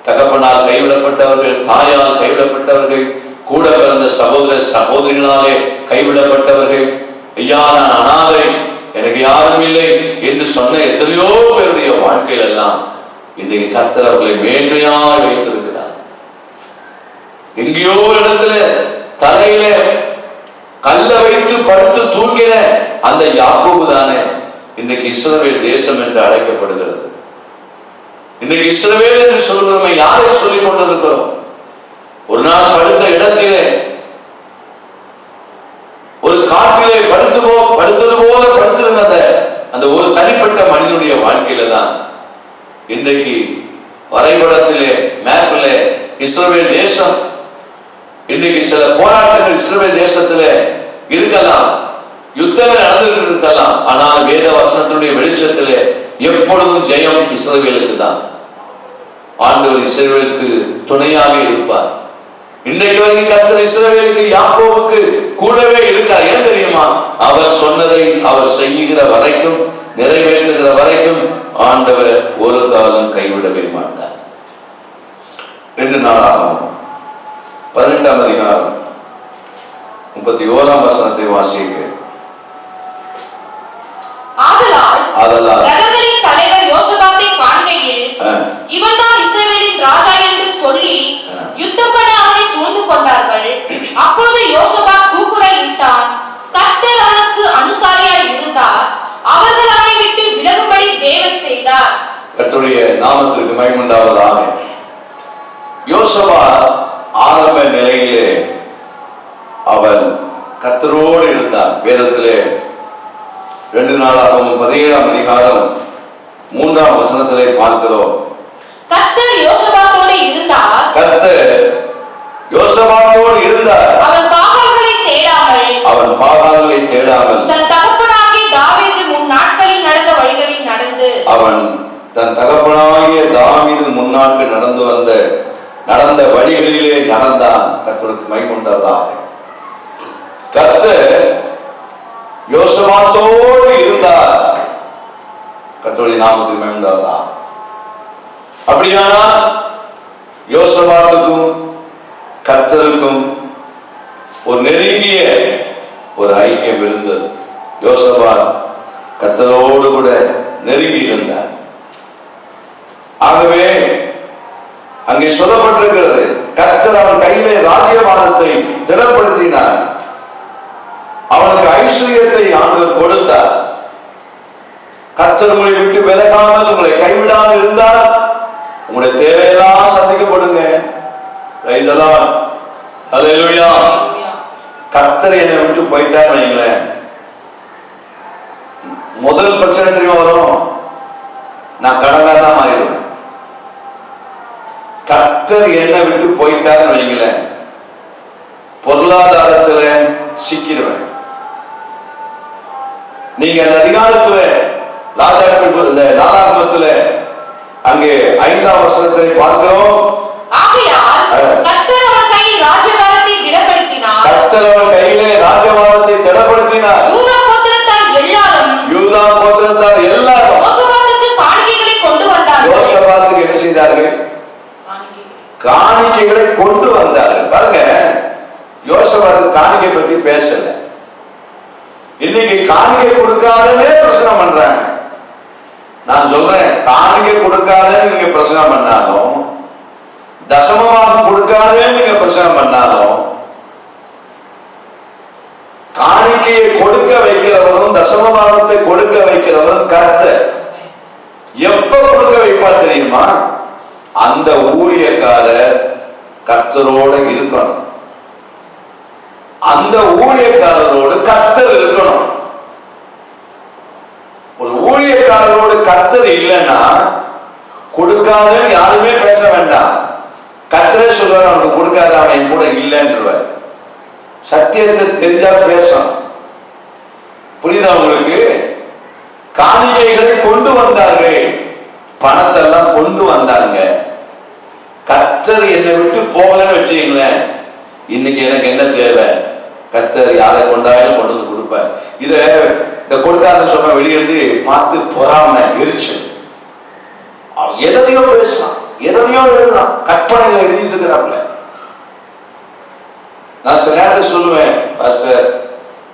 [SPEAKER 2] தகப்பனால் கைவிடப்பட்டவர்கள், தாயால் கைவிடப்பட்டவர்கள், கூட பிறந்த சகோதர சகோதரிகளாலே கைவிடப்பட்டவர்கள், ஐயா நான் அனாதை, எனக்கு யாரும் இல்லை என்று சொன்ன எத்தனையோ பேருடைய வாழ்க்கையில் எல்லாம் இன்றைக்கு கர்த்தர் அவர்களை மேன்மையாக வைத்திருக்கிறார். எங்கேயோ இடத்துல தலையில கல்ல வைத்து படுத்து தூங்கின அந்த யாக்கோபு தானே இன்றைக்கு இஸ்ரவேல் தேசம் என்று அழைக்கப்படுகிறது. இன்றைக்கு இஸ்ரவேல் என்று சொல்கிறோம், யாரை சொல்லிக் கொண்டிருக்கிறோம்? ஒரு நாள் படுத்த இடத்திலே ஒரு காற்றிலே படுத்தது போல படுத்திருந்த அந்த ஒரு தனிப்பட்ட மனிதனுடைய வாழ்க்கையில தான் இன்றைக்கு வரைபடத்திலே மேப்பிலே இஸ்ரவேல் தேசம், இன்றைக்கு சில போராட்டங்கள் இஸ்ரவேல் தேசத்திலே இருக்கலாம், யுத்தங்கள் நடந்துகிட்டு இருக்கலாம். ஆனால் வேத வசனத்தினுடைய வெளிச்சத்திலே எப்பொழுதும் ஜெயம் இஸ்ரவேலுக்கு தான். ஆண்டவர் இஸ்ரவேலுக்கு துணையாக இருப்பார். இன்றைக்கு வரைக்கும் கர்த்தர் இஸ்ரவேலுக்கு யாக்கோபுக்கு கூடவே இருக்கார். ஏன் தெரியுமா? அவர் சொன்னதை அவர் செய்கிற வரைக்கும், நிறைவேற்றுகிற வரைக்கும் ஆண்டவர் ஒரு காலம் கைவிடவே மாட்டார். 2 நாளாகும் 18ஆம் அதிகாரம் 31ஆம் வசனத்தை வாசிக்க. ஆதலால்
[SPEAKER 3] ரதங்களின் தலைவர் யோசபாத்தை காண்கையில் இவன்தான் இஸ்ரவேலின் ராஜா என்று சொல்லி யுத்தம் பண்ண அவனை சூழ்ந்து கொண்டார்கள். அப்பொழுது யோசபாத் கூக்குரல் இட்டான். கர்த்தர் அவனுக்கு அனுசாரியாய் இருந்தார். அவர்கள் அவனை விட்டு விலகும்படி தேவன் செய்தார்.
[SPEAKER 2] கர்த்தருடைய நாமத்திற்கு மகிமை உண்டாவதாக. யோசபாத் ஆரம்ப நிலையிலே அவன் கர்த்தரோடு இருந்தான். வேதத்திலே 2 நாளாகவும் 17ஆம் அதிகாரம் 3ஆம் வசனத்திலே பார்க்கிறோம்.
[SPEAKER 3] கர்த்தர் யோசபாத்தோடு இருந்தார்.
[SPEAKER 2] கர்த்தர் யோசபாத்தோடு இருந்தார்.
[SPEAKER 3] அவன் பாகால்களை தேடாமல் தன் தகப்பனாகிய தாவீது முன் நாட்களில் நடந்த வழிகளில் நடந்து
[SPEAKER 2] அவன் தன் தகப்பனாகிய தாவீது முன்னாட்கள் நடந்த வழிகளிலே நடந்தான். கர்த்தருக்கு மகிமை உண்டாவதாக. கர்த்தர் யோசபாத்தோடு இருந்தார். கர்த்தருடைய நாமத்துக்கு மகிமை உண்டாவதாக. அப்படியானால் யோசபாத்துக்கும் கர்த்தருக்கும் ஒரு நெருங்கிய ஒரு ஐக்கியம் இருந்தது. யோசபாத் கர்த்தரோடு கூட நெருங்கி இருந்தார். ஆகவே அங்கே சொல்லப்பட்டிருக்கிறது, கர்த்தர் அவன் கையிலே ராஜ்யபாரத்தை திடப்படுத்தினார். அவனுக்கு ஐஸ்வர்யத்தை ஆண்டவர் கொடுத்தார். கர்த்தர் உங்களை விட்டு விலகாமல் உங்களை கைவிடாமல் இருந்தால் உங்களுடைய தேவையெல்லாம் சந்திக்கப்படுங்க. கர்த்தர் என்னை விட்டு போயிட்டார் வைங்களேன், முதல் பிரச்சனை தெரியுமா வரும்? நான் கடனாக மாறிடுவேன். கர்த்தர் என்னை விட்டு போயிட்டார் வைங்களேன், பொருளாதாரத்துல சிக்கிடுவேன். நீங்க அந்த அதிகாரத்துல ராஜாக்கள் இந்த நாளாகமத்துல அங்கே 5ஆம் வசனத்தை பார்க்கிறோம்.
[SPEAKER 3] கர்த்தர் அவன் கையில் ராஜ்யபாரத்தை திடப்படுத்தினார்.
[SPEAKER 2] கர்த்தர் அவன் கையிலே ராஜ்யபாரத்தை திடப்படுத்தினார்.
[SPEAKER 3] யூதா கோத்திரத்தார் எல்லாரும் யோசபாத்துக்கு காணிக்கைகளை கொண்டு வந்தார்கள்.
[SPEAKER 2] யோசபாத்துக்கு என்ன செய்தார்கள்? காணிக்கைகளை கொண்டு வந்தார்கள். பாருங்க, யோசபாத்து காணிக்கை பற்றி பேசல. இன்னைக்கு காணிக்கை கொடுக்காதே பிரச்சனை பண்றாங்க. நான் சொல்றேன், காணிக்கை கொடுக்காதேன்னு நீங்க பிரச்சனை பண்ணாலும், தசமமாக கொடுக்காதேன்னு நீங்க பிரச்சனை பண்ணாலும், காணிக்கையை கொடுக்க வைக்கிறவரும் தசமபாகத்தை கொடுக்க வைக்கிறவரும் கர்த்தர். எப்ப கொடுக்க வைப்பார் தெரியுமா? அந்த ஊழியக்காரர் கர்த்தரோடு இருக்கணும். அந்த ஊழியக்காரரோடு கர்த்தர் இருக்கணும். ஒரு ஊழியக்காரரோடு கர்த்தர் இல்லைன்னா கொடுக்காதன்னு யாருமே பேச வேண்டாம். கர்த்தரே சொல்வார், அவனுக்கு கொடுக்காத அவன் என் கூட இல்லைன்றவர். சத்தியத்தை தெரிஞ்சா பேசணும். புரியுதா உங்களுக்கு? காணிக்கைகளை கொண்டு வந்தார்கள், பணத்தெல்லாம் கொண்டு வந்தாங்க. கர்த்தர் என்னை விட்டு போகலன்னு வச்சுங்களேன், இன்னைக்கு எனக்கு என்ன தேவை? கர்த்தர் யாரை கொண்டாலும் கொண்டு வந்து கொடுப்பார். இந்த கொடுக்காத சொன்ன வெளியிருந்து பார்த்து பொறாம எரிச்சல், எதையோ பேசலாம், எதையோ எழுதலாம், கற்பனைகளை எழுதிட்டு இருக்கிறாப்ல. நான் சில நேரத்தில் சொல்லுவேன், பாஸ்டர்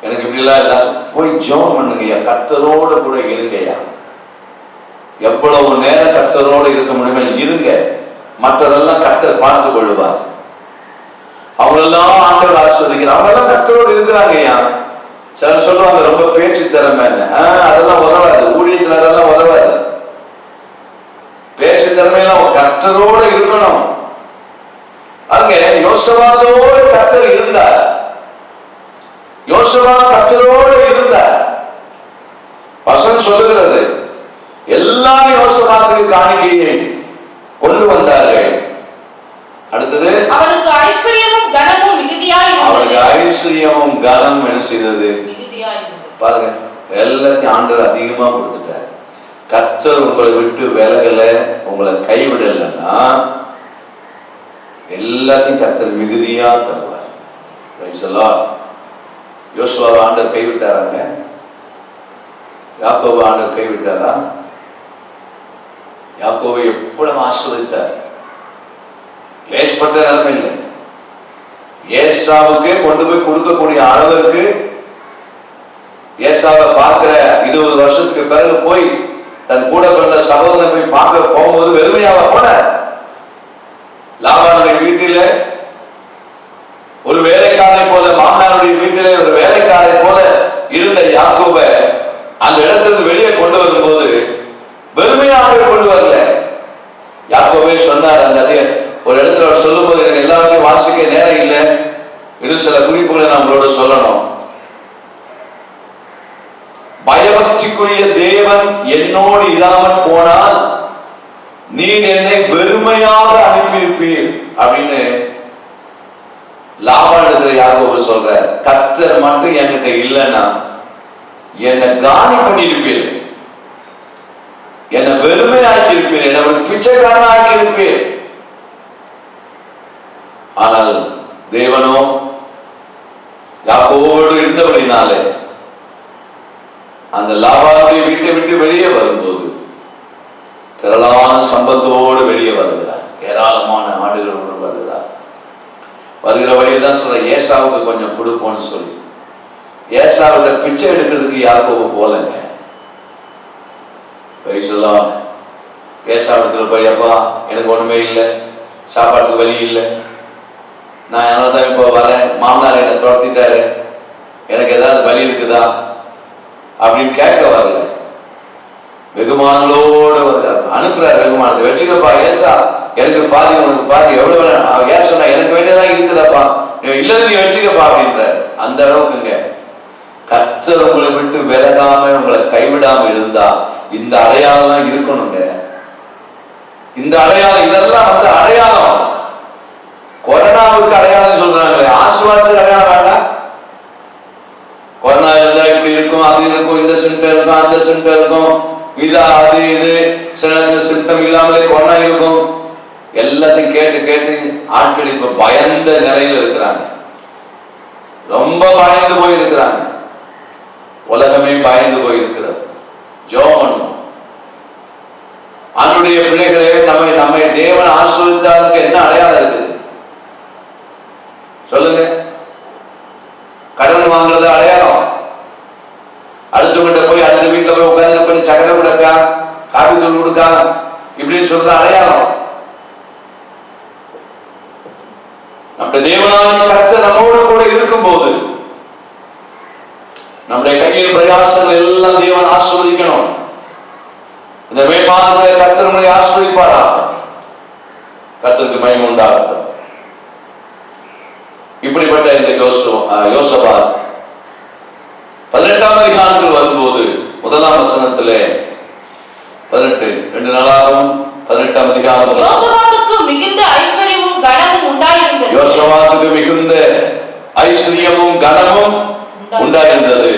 [SPEAKER 2] எனக்கு இப்படி எல்லாம் போய் ஜெபம் பண்ணுங்கய்யா, கர்த்தரோட கூட இருங்கய்யா. எவ்வளவு நேரம் கர்த்தரோடு இருக்க முடியுமே இருங்க, மற்றதெல்லாம் கர்த்தர் பார்த்து கொள்ளுவார். அவங்களெல்லாம் ஆண்டவர் ஆஸ்வதிக்கிறார், அவங்க எல்லாம் கர்த்தரோடு இருக்கிறாங்கய்யா. சிலர் சொல்லுவாங்க ரொம்ப பேச்சு திறமை, அதெல்லாம் உதவாது, ஊழியத்தில் அதெல்லாம் உதவாது. பேச்சு திறமையெல்லாம் கர்த்தரோடு இருக்கணும். அங்க யோசபாத்தோடு கர்த்தர் இருந்தார், யோசபாத் கர்த்தரோடு இருந்தார். வசனம் சொல்லுகிறது, எல்லாரும் யோசபாத்துக்கு காணிக்கையை கொண்டு வந்தார்கள். அடுத்தது
[SPEAKER 3] அவனுக்கு ஐஸ்வர்யமும் கனமும் மிகுதியாய் இருந்தது.
[SPEAKER 2] அவனுக்கு ஐஸ்வர்யமும் கனம் என்ன செய்தது?
[SPEAKER 3] மிகுதியாய் இருந்தது.
[SPEAKER 2] பாருங்க, எல்லாத்தையும் ஆண்டவர் அதிகமா கொடுத்துட்டார். கர்த்தர் உங்களை விட்டு விலகல, உங்களை கைவிடலைன்னா எல்லாத்தையும் கர்த்தர் மிகுதியா தருவார். யோசுவாவை ஆண்டவர் கைவிட்டாராங்க? யாக்கோபு ஆண்டவர் கைவிட்டாரா? யாக்கோபை எப்பொழுது ஆசீர்வதித்தார். லேசப்பட்ட நிலைமை இல்லை. ஏசாவுக்கு கொண்டு போய் கொடுக்கக்கூடிய அளவுக்கு ஏசாவை பார்க்கிற 20 வருஷத்துக்கு பிறகு போய் தன் கூட பிறந்த சகோதரனை போய் பார்க்க போகும்போது வெறுமையாவா போன? லாபானுடைய வீட்டில ஒரு வேலைக்காரை போல, மாமனாருடைய வீட்டிலே ஒரு வேலைக்காரை போல இருந்த யாக்கோபை அந்த இடத்திலிருந்து வெளியே கொண்டு வரும்போது வெறுமையாக கொண்டு வரல. யாக்கோபே சொன்னார், அந்த ஒரு இடத்துல அவர் சொல்லும் போது எனக்கு எல்லாத்தையும் வாசிக்க நேரம் இல்லை, இன்னும் சில குறிப்புகளை நம்மளோட சொல்லணும். பயபக்திக்குரிய தேவன் என்னோடு இல்லாமல் போனால் நீர் என்னை வெறுமையாக அனுப்பியிருப்பீர் அப்படின்னு லாபானிடத்துல யாக்கோபு சொல்ற. கர்த்தர் மட்டும் என்கிட்ட இல்லைன்னா என்னை காலி பண்ணியிருப்பீர், என்னை வெறுமை ஆக்கியிருப்பீர், என்னை ஒரு பிச்சைக்காரன் ஆக்கியிருப்பீர். ஆனால் தேவனோ யாக்கோபோடு இருந்தபடினாலே அந்த லாபானுடைய வீட்டை விட்டு வெளியே வரும்போது திரளான சம்பத்தோடு வெளியே வருகிறார், ஏராளமான ஆடுகளோடு வருகிறார். வருகிற வழியதான் சொல்ற, ஏசாவுக்கு கொஞ்சம் கொடுப்போம்னு சொல்லி. ஏசாவுக்கு பிச்சை எடுக்கிறதுக்கு யாக்கோபு போலங்க. ஏசாவுக்கு போய், அப்பா எனக்கு ஒண்ணுமே இல்லை, சாப்பாட்டுக்கு வழி இல்லை, நான் அதனாலதான் இப்போ வரேன், மாமனார் என்னை துரத்திட்டாரு, எனக்கு ஏதாவது வழி இருக்குதா அப்படின்னு கேட்க வரல. வெகுமானங்களோடு வருகிறார், அனுப்புறாரு வெகுமானத்தை. வச்சுக்கப்பா ஏசா, எனக்கு பாதி உனக்கு பாதி, எவ்வளவு ஏன் சொன்னா எனக்கு வேண்டியதான் இருக்குதாப்பா, இல்லது நீ வச்சுக்கப்பா அப்படின்ற அந்த அளவுக்குங்க. கர்த்தர் உங்களை விட்டு விலகாம உங்களை கைவிடாம இருந்தா இந்த அடையாளம் இருக்கணுங்க. இந்த அடையாளம், இதெல்லாம் வந்து அடையாளம். கொரோனாவுக்கு அடையாளம் சொல்றாங்களே, ஆசீர்வாதத்துக்கு அடையாளம் வேண்டாம். கொரோனா இருந்தா இப்படி இருக்கும், அது இருக்கும், இந்த சிம்டம் இருக்கும், அந்த சிம்டம் இருக்கும், இதா அது இது, சில சிம்டம் இல்லாமலே கொரோனா இருக்கும். எல்லாத்தையும் கேட்டு கேட்டு ஆட்கள் இப்ப பயந்த நிலையில இருக்கிறாங்க, ரொம்ப பயந்து போய் இருக்கிறாங்க. உலகமே பயந்து போய் இருக்கிறது. ஜெபம் பண்ணும். அவனுடைய பிள்ளைகளே, நம்மை தேவன் ஆசீர்வதித்தாருக்கு என்ன அடையாளம் இருக்குது சொல்லுங்க? கடன் வாங்குறது அடையாளம். அடுத்தவங்கிட்ட போய் அடுத்த வீட்டுல போய் உட்காந்து கொஞ்சம் சக்கரை கொடுக்கா, காபி தூள் கொடுக்கா இப்படின்னு சொல்றது அடையாளம். நம்முடைய தேவனாகிய கர்த்தர் நம்மோடு கூட இருக்கும் போது நம்முடைய கையில் பிரயாசங்கள் எல்லாம் தேவன் ஆசீர்வதிக்கணும். இந்த மே மாதத்தை கர்த்தர் நம்மை ஆசீர்வதிப்பாரா? கர்த்தருக்கு மகிமை உண்டாகட்டும். இப்படிப்பட்ட இந்த யோசபாத் 18ஆம் அதிகாரத்தில் வரும்போது 1ஆம் வசனத்திலே 18 2 நாளாகவும் 18ஆம் அதிகாரம்,
[SPEAKER 3] யோசபாத்துக்கு மிகுந்த ஐஸ்வர்யமும் கனமும் உண்டாயிருந்தது.
[SPEAKER 2] யோசபாத்துக்கு மிகுந்த ஐஸ்வர்யமும் கனமும் உண்டாயிருந்தது.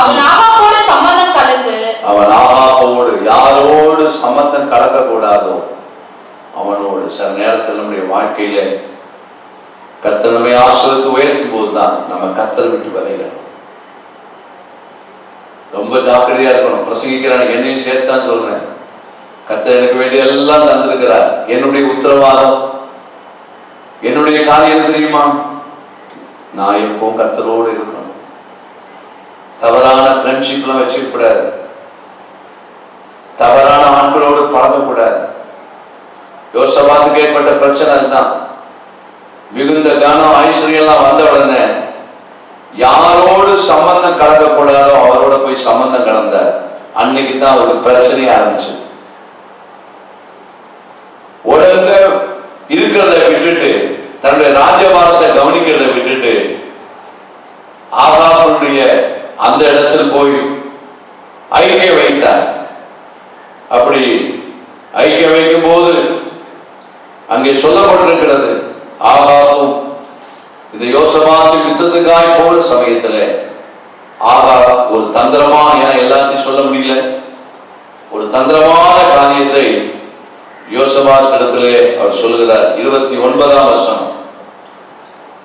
[SPEAKER 3] அவன் ஆகாபோடு சம்பந்தம் கலந்து
[SPEAKER 2] அவன் ஆகாபோடு யாரோடு சம்பந்தம் கலக்க கூடாதோ அவனோடு. சில நேரத்தில் நம்முடைய வாழ்க்கையில கர்த்தர் நம்மை ஆசீர்வதித்து உயர்த்தும் போதுதான் நம்ம கர்த்தரை விட்டு விலகணும். ரொம்ப ஜாக்கிரதையா இருக்கணும். பிரசங்கிக்கிறான், என்னையும் சேர்த்தான் சொல்றேன். கர்த்தர் எனக்கு வேண்டிய எல்லாம் தந்திருக்கிறார். என்னுடைய உத்தரவாதம், என்னுடைய காரியம் தெரியுமா? நான் எப்பவும் கர்த்தரோடு இருக்கணும். தவறான ஃப்ரெண்ட்ஷிப்லாம் வச்சுக்க கூடாது. தவறான ஆட்களோடு பழகக்கூடாது. யோசபாத்துக்கு ஏற்பட்ட பிரச்சனை அதுதான். மிகுந்த கனம் ஐஸ்வர்யம் வந்த உடனே யாரோடு சம்பந்தம் கலக்கக்கூடாதோ அவரோட போய் சம்பந்தம் கலந்தார். அன்னைக்கு தான் ஒரு பிரச்சனையே ஆரம்பிச்சு. உடனே இருக்கிறத விட்டுட்டு, தன்னுடைய ராஜ்யபாரத்தை கவனிக்கிறத விட்டுட்டு ஆகாபுடைய அந்த இடத்தில் போய் ஐக்கியம் வைத்தார். அப்படி ஐக்கியம் வைக்கும் போது அங்கே சொல்லப்பட்டிருக்கிறது, ஆகாபும் இந்த யோசபாத்து யுத்தத்துக்காய் போற சமயத்துல ஆகாப் ஒரு தந்திரமான, எல்லாத்தையும் சொல்ல முடியல, ஒரு தந்திரமான காரியத்தை யோசபாத் இடத்திலே அவர் சொல்லுகிறார். 29ஆம் வசனம்.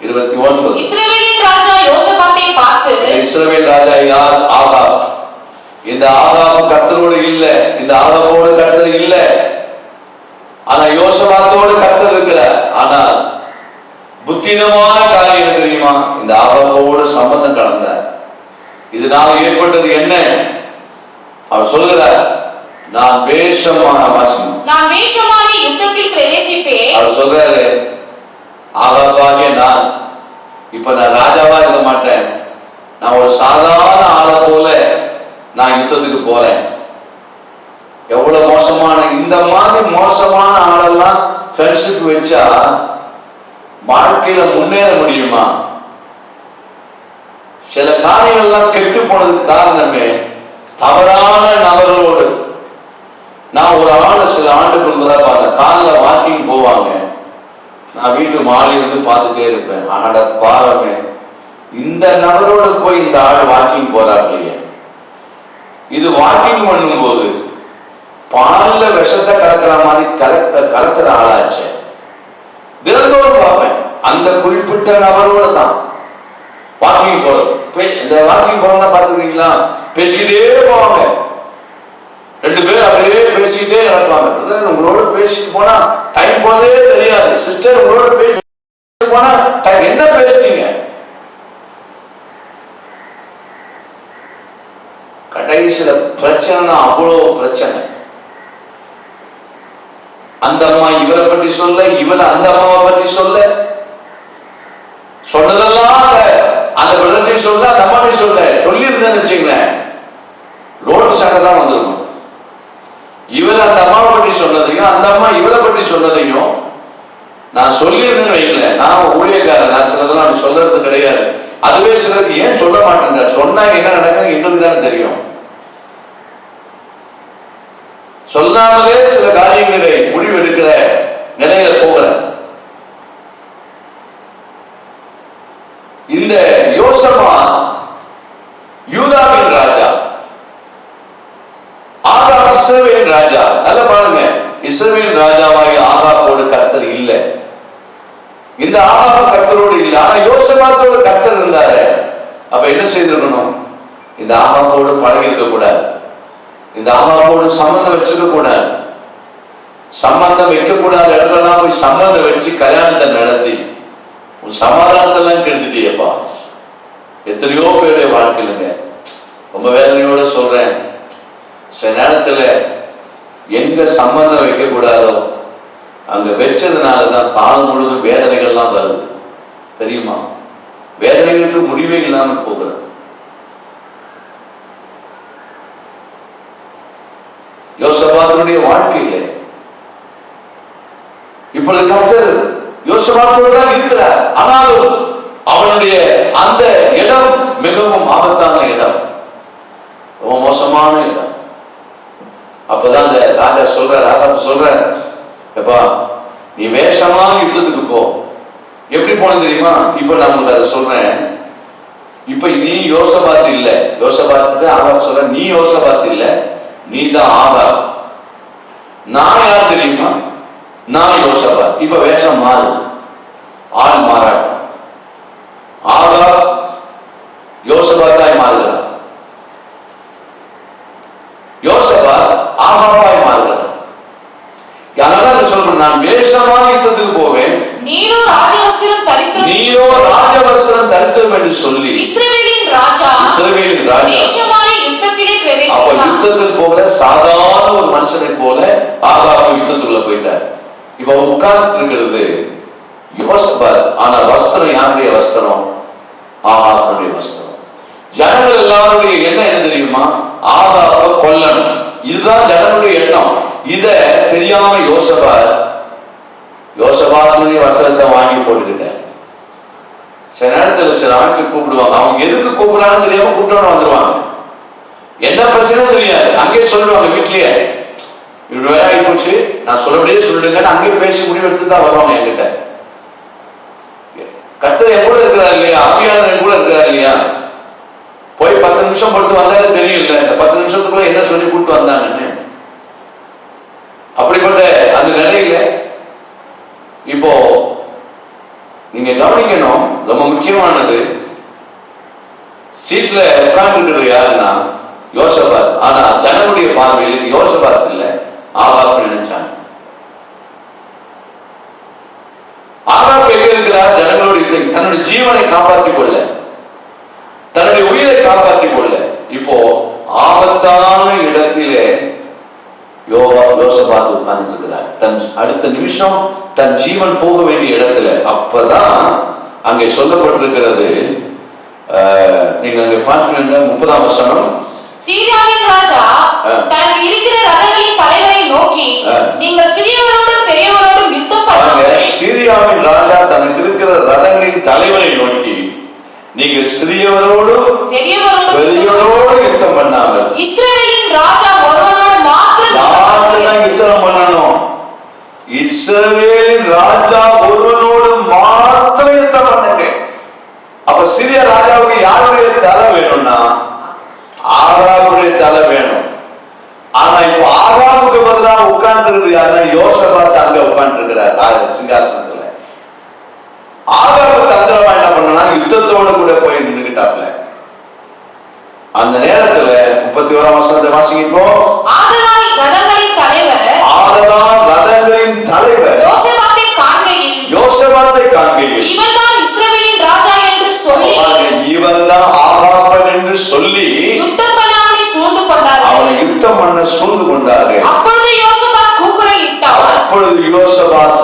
[SPEAKER 2] 29.
[SPEAKER 3] இஸ்ரவேலின் ராஜா யோசபாத்தை பார்த்து,
[SPEAKER 2] இஸ்ரவேல் ராஜா யார்? ஆகாப். இந்த ஆகாப் கர்த்தரோடு இல்ல, இந்த ஆகாபோடு கர்த்தர் இல்ல. ஆனா யோசபாத்தோடு கர்த்தர் இருக்கிறார். ஆனால் புத்தினமான காரியம் தெரியுமா? இந்த ஆகாபோடு சம்பந்தம் கலந்தார். இதனால ஏற்பட்டது என்ன? அவர் சொல்லுகிறார், நான் வேஷமான
[SPEAKER 3] யுத்தத்தில் பிரவேசிப்பேன்.
[SPEAKER 2] அவர் சொல்றாரு, ஆகாபாகிய நான் இப்ப நான் ராஜாவா இருக்க மாட்டேன். நான் ஒரு சாதாரண ஆளை போல நான் யுத்தத்துக்கு போறேன். எவ்வளவு மோசமான, இந்த மாதிரி மோசமான ஆளெல்லாம் ஃப்ரெண்ட்ஷிப் வச்சா வாழ்க்கையில முன்னேற முடியுமா? சில காரியங்கள்லாம் கெட்டு போனதுக்கு காரணமே தவறான நபர்களோடு. நான் ஒரு ஆளை சில ஆண்டுக்கு முன்பதான் பார்த்தேன். காலில் வாக்கிங் போவாங்க. நான் வீட்டு மாடி வந்து பார்த்துட்டே இருப்பேன். ஆட பாவமே, இந்த நபரோடு போய் இந்த ஆள் வாக்கிங் போறாங்க. இது வாக்கிங் பண்ணும் போது பால்ல விஷத்தை கலக்கிற மாதிரி கலக்கிற ஆளாச்சு. தினந்தோறும் பார்ப்பேன். அந்த குறிப்பிட்ட நபரோட தான் வாக்கிங் போறது. இந்த வாக்கிங் போறதா பார்த்துருக்கீங்களா? பேசிக்கிட்டே போவாங்க. 2 பேர் அப்படியே பேசிக்கிட்டே நடப்பாங்க. உங்களோட பேசிட்டு போனா டைம் போதே தெரியாது. சிஸ்டர், உங்களோட பேசிட்டு போனா என்ன பேசுறீங்க? கடைசியில பிரச்சனை, அவ்வளவு பிரச்சனை. அந்த அம்மா இவரை பற்றி சொல்ல, இவர் அந்த அம்மாவை பற்றி சொல்ல, சொன்னதெல்லாம் அந்த விடத்தை சொல்ல, அந்த அம்மாவை சொல்ல. சொல்லி இருந்தேன்னு வச்சுங்களேன், ரோடு சண்டை தான் வந்திருக்கும். இவர் அந்த அம்மாவை பற்றி சொன்னதையும் அந்த அம்மா இவரை பற்றி சொன்னதையும் நான் சொல்லியிருந்தேன்னு வைக்கல. நான் ஊழியக்காரன், நான் சிலதெல்லாம் அப்படி சொல்றது கிடையாது. அதுவே சிலருக்கு ஏன் சொல்ல மாட்டேங்க, சொன்னா என்ன நடக்கும் எங்களுக்கு தான் தெரியும். சொல்லாமலே சில காரியங்களை முடிவு எடுக்கிற நிலையில போகிற இந்த யோசபாத் யூதாவின் ராஜா, ஆகாப் இஸ்ரவேல் ராஜா. நல்ல பாருங்க, இஸ்ரவேல் ராஜாவாகி ஆகாபோடு கர்த்தர் இல்ல. இந்த ஆகாப் கர்த்தரோடு இல்ல. ஆனா யோசபாத்தோடு கர்த்தர் இருந்தாரு. அப்ப என்ன செய்திருக்கணும்? இந்த ஆகாபோடு பழகி இருக்க கூடாது. இந்த ஆகாபோடு சம்பந்தம் வச்சுக்க கூடாது. சம்பந்தம் வைக்க கூடாத இடத்துலாம் போய் சம்பந்தம் வச்சு கல்யாணத்தை நடத்தி உன் சமாதானத்தெல்லாம் கெடுத்துட்டியப்பா. எத்தனையோ பேருடைய வாழ்க்கையிலுங்க. ரொம்ப வேதனையோட சொல்றேன், சில நேரத்துல எங்க சம்பந்தம் வைக்க கூடாதோ அங்க வச்சதுனாலதான் காலம் முழுவதும் வேதனைகள்லாம் வருது. தெரியுமா? வேதனைகளுக்கு முடிவே இல்லாமல் போகிறது. யோசபாத்தினுடைய வாழ்க்கையில இப்பொழுது கர்த்தர் யோசபாத்தோடு தான் இருக்கிறார். ஆனாலும் அவனுடைய அந்த இடம் மிகவும் ஆபத்தான இடம், ரொம்ப மோசமான இடம். அப்பதான் அந்த ராஜா சொல்ற, எப்பா நீ வேஷமா யுத்தத்துக்கு போ. எப்படி போன தெரியுமா? இப்ப நான் உங்களுக்கு அதை சொல்றேன். இப்ப நீ யோசபாத் இல்ல. யோசபாத்து ஆகாப் சொல்ற, நீ யோசபாத் இல்ல, நீதான் ஆகார். நான் யார் தெரியுமா? நான் யோசபாத். இப்ப வேஷம் மாறு, ஆள் மாறாட்டம். ஆகார் யோசபாத்தாய் மாறுகிறார், யோசபாத் ஆகாபாய் மாறுகிறார். அதனால சொல்றேன், நான் வேஷமான யுத்தத்துக்கு போவேன்,
[SPEAKER 3] நீரோ ராஜவஸ்திரம்
[SPEAKER 2] தரித்திரம் என்று சொல்லி
[SPEAKER 3] இஸ்ரவேலின் ராஜா வேஷமான யுத்தத்திலே பிரவேசித்தார்.
[SPEAKER 2] யுத்தத்தில் போகல, சாதாரண ஒரு மனுஷனை போல ஆகாப் யுத்தத்துக்குள்ள போயிட்டார். இப்ப உட்கார்ந்து இருக்கிறது யோசபாத். ஆனா வஸ்திரம் யாருடைய வஸ்திரம்? ஆகாபுடைய வஸ்திரம். ஜனங்கள் எல்லாருடைய எண்ணம் என்ன தெரியுமா? ஆகாப கொல்லணும். இதுதான் ஜனங்களுடைய எண்ணம். இத தெரியாம யோசபாத்துடைய வஸ்திரத்தை வாங்கி போட்டுக்கிட்டார். சில நேரத்தில் சில ஆட்கள் கூப்பிடுவாங்க, அவங்க எதுக்கு கூப்பிடுறாங்கன்னு தெரியாம கூப்பிட்டு வந்துருவாங்க. என்ன பிரச்சனை தெரியாது, அங்கேயே சொல்லிடுவாங்க. வீட்லயே இவ்வளவு வேலை ஆகி போச்சு, நான் சொல்லபடியே சொல்லிடுங்கன்னு அங்கேயே பேசி முடிவு எடுத்து தான் வருவாங்க என்கிட்ட. கர்த்தர் என் கூட இருக்கிறார் இல்லையா, ஆவியானவர் என் கூட இருக்கிறார் இல்லையா, போய் 10 நிமிஷம் பொறுத்து வந்தாலே தெரியல இந்த 10 நிமிஷத்துக்குள்ள என்ன சொல்லி கூப்பிட்டு வந்தாங்கன்னு. அப்படிப்பட்ட அந்த நிலையில இப்போ நீங்க கவனிக்கணும், ரொம்ப முக்கியமானது. சீட்ல உட்கார்ந்து இருக்கிறது யாருன்னா யோசபாத். ஆனா ஜனங்களுடைய பார்வையில் இது யோசபாத் இல்ல, ஆகாப் நினைச்சாங்க. ஆகாப் எங்க இருக்கிறார்? ஜனங்களுடைய தன்னுடைய ஜீவனை காப்பாற்றிக் கொள்ள, தன்னுடைய உயிரை காப்பாற்றிக் கொள்ள இப்போ ஆபத்தான இடத்திலே யோசபாத் உட்கார்ந்து இருக்கிறார். தன் அடுத்த நிமிஷம் தன் ஜீவன் போக வேண்டிய இடத்துல. அப்பதான் அங்கே சொல்லப்பட்டிருக்கிறது, நீங்க அங்க பார்க்கிறீங்க 30ஆம் வசனம்.
[SPEAKER 3] சீரியாவின் ராஜா தனக்கு இருக்கிற ரதங்களின் தலைவரை நோக்கி, நீங்கள் சிறியவரோடும் பெரியவரோடும் யுத்தம் பண்ணுங்கள்.
[SPEAKER 2] சீரியாவின் ராஜா தனக்கு இருக்கிற ரதங்களின் தலைவரை நோக்கி, நீங்கள் சிறியவரோடும் பெரியவரோடும் யுத்தம் பண்ணாமல்
[SPEAKER 3] இஸ்ரவேலின் ராஜா ஒருவனோடு மாத்திரம்
[SPEAKER 2] யுத்தம் பண்ணணும். இஸ்ரவேலின் ராஜா ஒருவனோடு மாத்திரம் யுத்தம் பண்ணுங்க. அப்ப சிறிய ராஜாவுக்கு யாருடைய தலை வேணும்னா ஆகாபுடைய தலை வேணும். ஆனா இப்ப ஆகாபுக்கு பதிலாக உட்கார்ந்து இருக்குது யாருன்னா யோசபாத் அங்க உட்கார்ந்து இருக்கிறார் சிங்காசனத்துல. ஆகாபு தந்திரமா என்ன பண்ணா யுத்தத்தோடு கூட போய் நின்றுகிட்டாப்ல. அந்த நேரத்துல 31ஆம் வசனத்தை வாசிப்போம்.
[SPEAKER 3] ஆதலால் ரதங்களின் தலைவர்
[SPEAKER 2] யோசபாத்தை காண்கையில்
[SPEAKER 3] இவன்தான் இஸ்ரவேலின் ராஜா என்று சொல்லி,
[SPEAKER 2] இவன்தான் ஆகாபன் என்று சொல்லி
[SPEAKER 3] யுத்தம் பண்ணாமலே சூழ்ந்து கொண்டார்கள்.
[SPEAKER 2] அவனை யுத்தம் பண்ண சூழ்ந்து கொண்டார்கள்.
[SPEAKER 3] அப்பொழுது யோசபாத்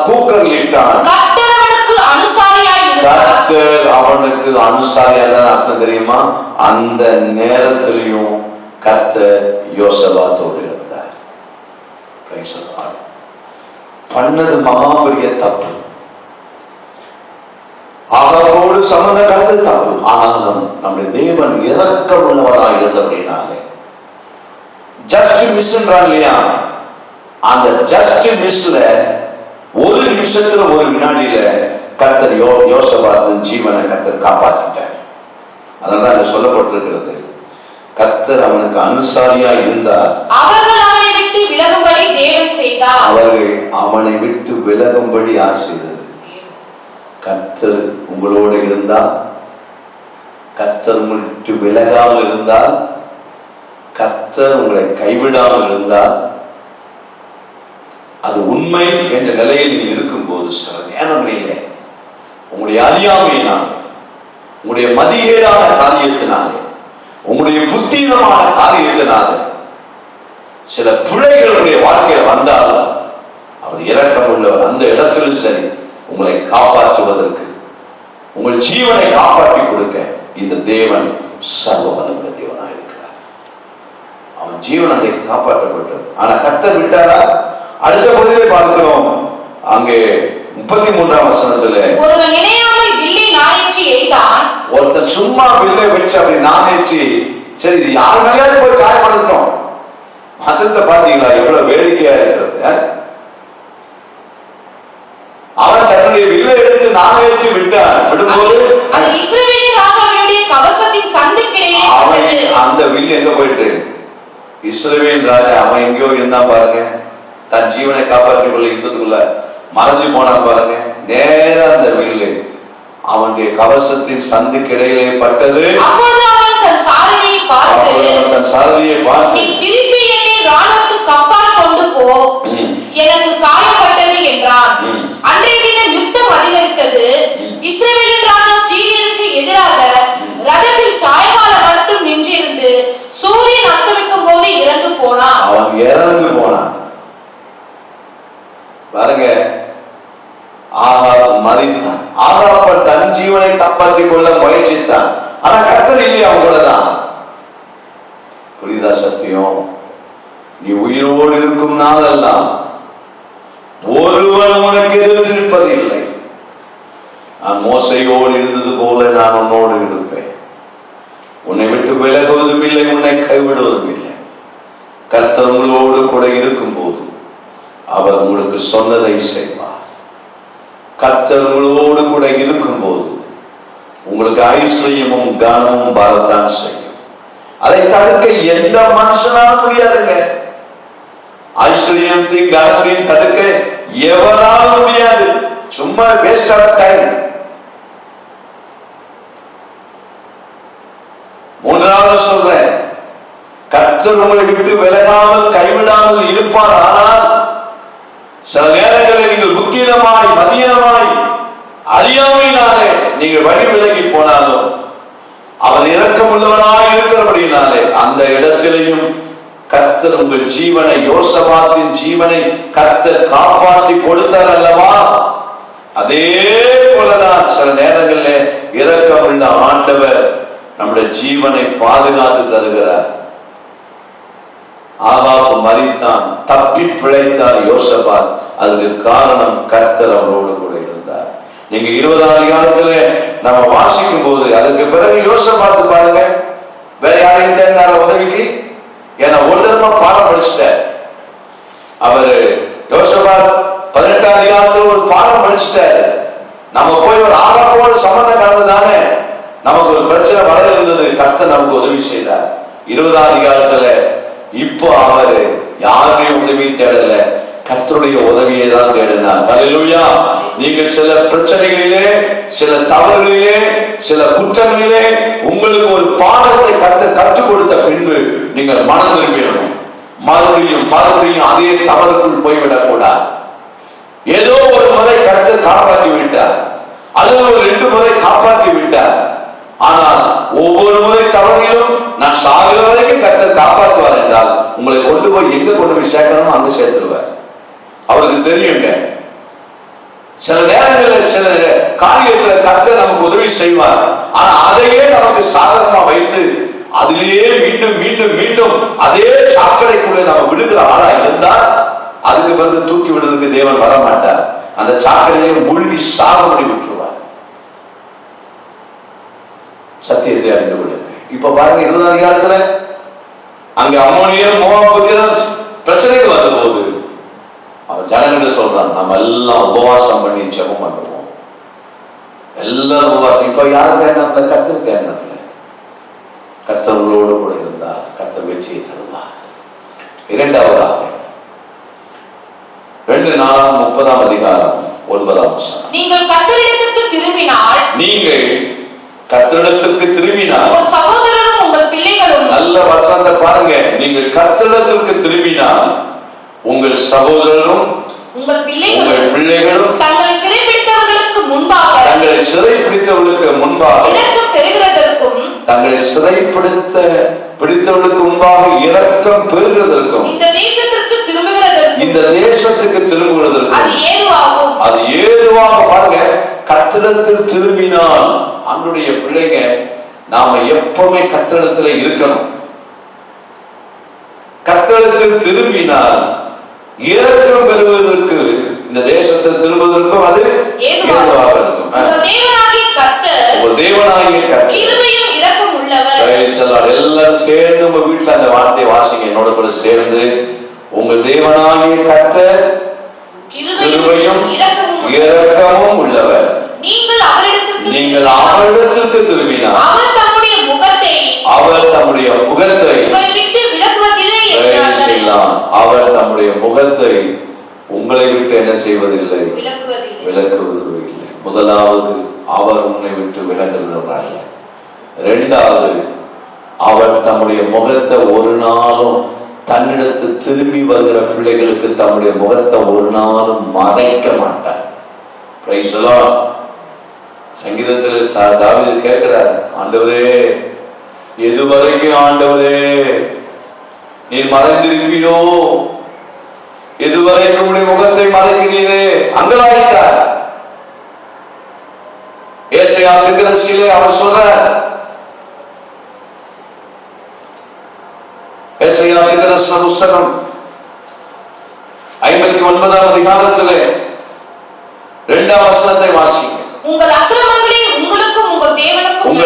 [SPEAKER 3] கூக்குரல் இட்டான். கர்த்தர் அவனுக்கு அனுசாரியாய் இருந்தார்.
[SPEAKER 2] கர்த்தர் அவனுக்கு அனுசாரியா அர்த்தம் தெரியுமா? அந்த நேரத்திலையும் கர்த்தர் யோசபாத்தோடு இருந்தார். பண்ணது மகாபெரிய தப்பு, ஆகாபோடு சம்பந்தம் கலந்து தப்பு. ஆனாலும் நம்முடைய தேவன் இரக்கம் உள்ளவராக இருந்தபடினாலே ஜஸ்ட் மிஸ்ன்றான் இல்லையா, அந்த ஜஸ்ட் மிஸ்ல ஒரு நிமிஷத்துல ஒரு வினாடியில கர்த்தர் யோசபாத்தின் ஜீவனை கர்த்தர் காப்பாற்றிட்டார். அதனாலதான் சொல்லப்பட்டிருக்கிறது, கர்த்தர் அவனுக்கு அனுசாரியா இருந்தார்.
[SPEAKER 3] அவர்கள் அவனை விட்டு விலகும்படி தேவன் செய்தார்.
[SPEAKER 2] அவர்கள் அவனை விட்டு விலகும்படி யார் செய்தது? கர்த்தர் உங்களோடு இருந்தால், கர்த்தர் உங்களை விட்டு விலகாமல் இருந்தால், கர்த்தர் உங்களை கைவிடாமல் இருந்தால், அது உண்மை என்ற நிலையில் நீங்கள் இருக்கும்போது சில நேரங்களிலே உங்களுடைய அறியாமையினால, உங்களுடைய மதிகேடான காரியத்தினாலே, உங்களுடைய புத்தீனமான காரியத்தினாலே சில பிழைகளுடைய வாழ்க்கையில வந்தால் அவர் இரக்கம் உள்ளவர். அந்த இடத்திலும் சரி உங்களை காப்பாற்றுவதற்கு, உங்கள் ஜீவனை காப்பாற்றி கொடுக்க இந்த தேவன் சர்வ வல்லமையுள்ள தேவனாக இருக்கிறார். அவன் ஜீவன் அன்றைக்கு காப்பாற்றப்பட்டது. ஆனா கர்த்தர் விட்டாரா? அடுத்த பகுதியை பார்க்கிறோம். அங்கே 33ஆம் வசனத்துல
[SPEAKER 3] ஒருவன் நினையாமல் வில்லை நாணேற்றி எய்தான்.
[SPEAKER 2] ஒருத்தன் சும்மா வில்லை வச்சு அப்படி நாணேற்றி, சரி இது யார் மேலேயாவது போய் காயப்படட்டும். வசனத்தை பாத்தீங்களா எவ்வளவு வேடிக்கையா இருக்கிறது? அவன் தன்னுடைய வில்லை எடுத்து நாணேற்றி விட்டான். விடும்போது
[SPEAKER 3] அது இஸ்ரவேலின் ராஜாவினுடைய கவசத்தின் சந்துக்கிடையே
[SPEAKER 2] அந்த வில்லு எங்க போயிட்டு இஸ்ரவேல் ராஜா அவன் எங்கேயோ இருந்தான் பாருங்க, தன் ஜீவனை காப்பாற்றிக் கொள்ள யுத்தத்துக்குள்ள மறைஞ்சு போனான் பாருங்க. நேரா அந்த வில்லு அவனுடைய கவசத்தின் சந்துக்கு இடையிலே பட்டது.
[SPEAKER 3] தன் சாரதியை பார்த்து நீ திருப்பி என்னை ராணுவத்துக்கு அப்பால் கொண்டு போ, எனக்கு காயப்பட்டது என்றான். அன்றைய தினம் யுத்தம் அதிகரித்தது. இஸ்ரவேலின் ராஜா சீரியருக்கு எதிராக ரதத்தில் சாயங்காலம் மட்டும் நின்றிருந்து சூரியன் அஸ்தமிக்கும் போது இறந்து போனான்.
[SPEAKER 2] அவன் இறந்து போனான் பாருங்க. ஆகாப் மரித்தான். ஆகாப் தன் ஜீவனை காப்பாற்றிக் கொள்ள முயற்சித்தான். ஆனா கர்த்தர் இல்லையா அவங்களதான். புரியுதா சத்தியம்? நீ உயிரோடு இருக்கும் நாளெல்லாம் ஒருவன் உனக்கு எதிர்த்து நிற்பதில்லை. நான் மோசையோடு இருந்தது போல நான் உன்னோடு இருப்பேன். உன்னை விட்டு விலகுவதும் இல்லை, உன்னை கைவிடுவதும் இல்லை. கர்த்தர் உங்களோடு கூட இருக்கும் போது அவர் உங்களுக்கு சொன்னதை செய்வார். கர்த்தர் உங்களோடு கூட இருக்கும் போது உங்களுக்கு ஐஸ்வர்யமும் கனமும் வரத்தான் செய்யும். அதை தடுக்க எந்த மனுஷனாலும் முடியாதுங்க. ஐஸ்வர்யத்தையும் கனத்தையும் தடுக்க எவராலும் முடியாது. சும்மா வேஸ்ட் ஆஃப் டைம். மூன்றாவது சொல்றேன், கர்த்தர் உங்களை விட்டு விலகாமல் கைவிடாமல் இருப்பார். ஆனால் சில நேரங்களில் நீங்கள் புத்தீனமாய் மதியமாய் அறியாமையினாலே நீங்கள் வழி விலகி போனாலும் அவர் இரக்கமுள்ளவராய் இருக்கிறபடினாலே அந்த இடத்திலையும் கர்த்தர் உங்கள் ஜீவனை, யோசபாத்தின் ஜீவனை கர்த்தர் காப்பாற்றி கொடுத்தார் அல்லவா? அதே போலதான் சில நேரங்களில் இரக்கமுள்ள ஆண்டவர் நம்முடைய ஜீவனை பாதுகாத்து தருகிறார். ஆகாப் மரித்தான், தப்பி பிழைத்தார் யோசபாத். அதுக்கு காரணம் கர்த்தர் அவரோடு கூட இருந்தார். நீங்க 20ஆம் அதிகாரத்துல நம்ம வாசிக்கும் போது அதுக்கு பிறகு யோசபாத் பாருங்க, வேற யாரையும் தேடினார உதவிக்கு? ஏன்னா ஒன்றுமா பாடம் படிச்சுட்ட. அவரு யோசபாத் 18ஆம் அதிகாரத்துல ஒரு பாடம் படிச்சுட்டாரு. நம்ம போய் ஒரு ஆகாப்போடு சம்பந்தம் கலந்துதானே நமக்கு ஒரு பிரச்சனை வர இருந்தது. கர்த்தர் நமக்கு உதவி செய்தார். 20ஆம் அதிகாரத்துல இப்போ அவரு யாருடைய உதவி தேடல, கர்த்தருடைய உதவியை தான் தேடினார். ஹல்லேலூயா. நீங்கள் சில பிரச்சனைகளிலே, சில தவறுகளிலே, சில குற்றங்களிலே உங்களுக்கு ஒரு பாடத்தை கர்த்தர் கற்றுக் கொடுத்த பின்பு நீங்கள் மனம் திரும்பிடணும். மறுபடியும் அதே தவறுக்குள் போய்விடக் கூடாது. ஏதோ ஒரு முறை கர்த்தர் காப்பாற்றி விட்டார், அல்லது ஒரு 2 முறை காப்பாற்றி விட்டார். ஆனால் ஒவ்வொரு முறை தவறிலும் நான் சாகிற வரைக்கும் கர்த்தர் காப்பாற்றுவார் என்றால் உங்களை கொண்டு போய் எங்க கொண்டு போய் சேர்க்கணுமோ அங்க சேர்த்துருவார். அவருக்கு தெரியுங்க. சில நேரங்களில் சில காரியத்துல கர்த்தர் நமக்கு உதவி செய்வார். ஆனா அதையே நமக்கு சாதகமா வைத்து அதிலேயே மீண்டும் மீண்டும் மீண்டும் அதே சாக்கடைக்குள்ளே நம்ம விடுகிற ஆளா இருந்தால் அதுக்கு பிறகு தூக்கி விடுறதுக்கு தேவன் வர மாட்டார். அந்த சாக்கடையிலே மூழ்கி சாகுபடி விட்டுருவார். சத்தியத்தை அறிந்து கொள்ளுங்க. இப்ப பாருங்க 20ஆம் அதிகாரத்துல அங்க அம்மோனியர் மோவாபியர் பிரச்சனைக்கு வந்த போது அவன் ஜனங்கள் சொல்றான், நம்ம எல்லாம் உபவாசம் பண்ணி ஜெபம் பண்ணுவோம். எல்லாரும் உபவாசம். இப்ப யாரும் தேடினப்பல? கர்த்தர் தேடினப்பல. கர்த்தர்களோடு கூட இருந்தார். கர்த்தர் வெற்றியை தருவார். 2ஆவதாக 2 அதிகாரம் 9
[SPEAKER 3] நீங்கள் கர்த்தரிடத்துக்கு திரும்பினால்,
[SPEAKER 2] நீங்கள் கர்த்தரிடத்திற்கு திரும்பினால்
[SPEAKER 3] உங்கள் சகோதரரும் உங்கள் பிள்ளைகளும்,
[SPEAKER 2] நல்ல வசனத்தை பாருங்க, நீங்கள் கர்த்தரிடத்திற்கு திரும்பினால் உங்கள் சகோதரரும்
[SPEAKER 3] உங்கள்
[SPEAKER 2] பிள்ளைகளும்
[SPEAKER 3] தங்களை சிறைப்பிடித்தவர்களுக்கு முன்பாக இரக்கம் பெறுகிறதற்கும்,
[SPEAKER 2] தங்களை பிடித்தவர்களுக்கு முன்பாக இரக்கம் பெறுகிறதற்கும்,
[SPEAKER 3] இந்த தேசத்துக்கு திரும்புகிறதற்கும்
[SPEAKER 2] அது ஏதுவாக பாருங்க. கர்த்தரிடத்தில் திரும்பினால் அவனுடைய பிள்ளைங்க நாம எப்பவுமே கர்த்தரிடத்துல இருக்கணும். கர்த்தரிடத்தில் திரும்பினால் இரக்கம் பெறுவதற்கு, இந்த தேசத்தில் திரும்புவதற்கும் அது ஏதுவாக இருக்கும். தேவனாகிய கர்த்தர்
[SPEAKER 3] கிருபையும் இரக்கம் உள்ளவர்.
[SPEAKER 2] எல்லாரும் சேர்ந்து உங்க வீட்டுல அந்த வார்த்தையை வாசிங்க என்னோட கூட சேர்ந்து. உங்கள் தேவனாகிய கர்த்தர் கிருபையும் இரக்கமும் உள்ளவர்.
[SPEAKER 3] நீங்கள்
[SPEAKER 2] அவரிடத்திற்கு திரும்பினார் அவர் தம்முடைய முகத்தை
[SPEAKER 3] உங்களை விட்டு விலகுவதில்லை
[SPEAKER 2] அவர் தம்முடைய முகத்தை உங்களை விட்டு என்ன செய்வதில்லை, விலக்குவதில்லை. முதலாவது, அவர் உன்னை விட்டு விலகுகிறவரல்ல. இரண்டாவது, அவர் தம்முடைய முகத்தை ஒரு நாளும் தன்னிடத்து திரும்பி வருகிற பிள்ளைகளுக்கு தம்முடைய முகத்தை ஒரு நாளும் மறைக்க மாட்டார். Praise the Lord. சங்கீதத்தில் தாவீது கேட்கிறார், ஆண்டவரே எதுவரைக்கும் ஆண்டவரே நீர் மறைந்திருப்பீரோ, எதுவரைக்கும் உடைய முகத்தை மறைக்கிறீரே, அங்கலாய்த்தார். ஏசாயா தீர்க்கதரிசியிலே அவர் சொல்றார், ஏசாயா தீர்க்கதரிசன புஸ்தகம் 59ஆம் அதிகாரத்திலே 2ஆம் வசனத்தை வாசிங்க.
[SPEAKER 3] உங்கள் அக்கிரமங்களே உங்களுக்கும் உங்கள் தேவனுக்கும்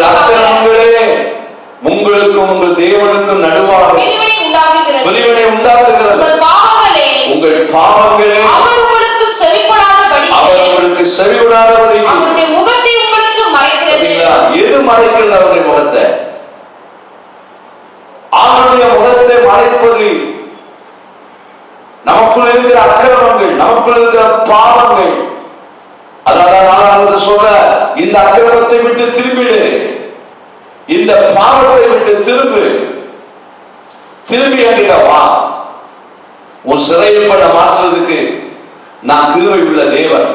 [SPEAKER 3] நடுவாக பிரிவினை உண்டாக்குகிறது. உங்கள் பாவங்களே அவர் உங்களுக்கு செவிகொடாதபடி அவருடைய முகத்தை உங்களுக்கு மறைக்கிறது.
[SPEAKER 2] எது மறைக்கிறது? அவருடைய முகத்தை. அவருடைய முகத்தை மறைப்பது நமக்குள் இருக்கிற அக்கிரமங்கள், நமக்குள் இருக்கிற பாவங்கள். அதனால சொல்ற, இந்த அக்கிரமத்தை விட்டு திரும்பிடு, இந்த பாவத்தை விட்டு திரும்பி என்கிட்ட வா. உன் சிறையிருப்பை மாற்றுவதற்கு நான் கிருபை உள்ள தேவன்.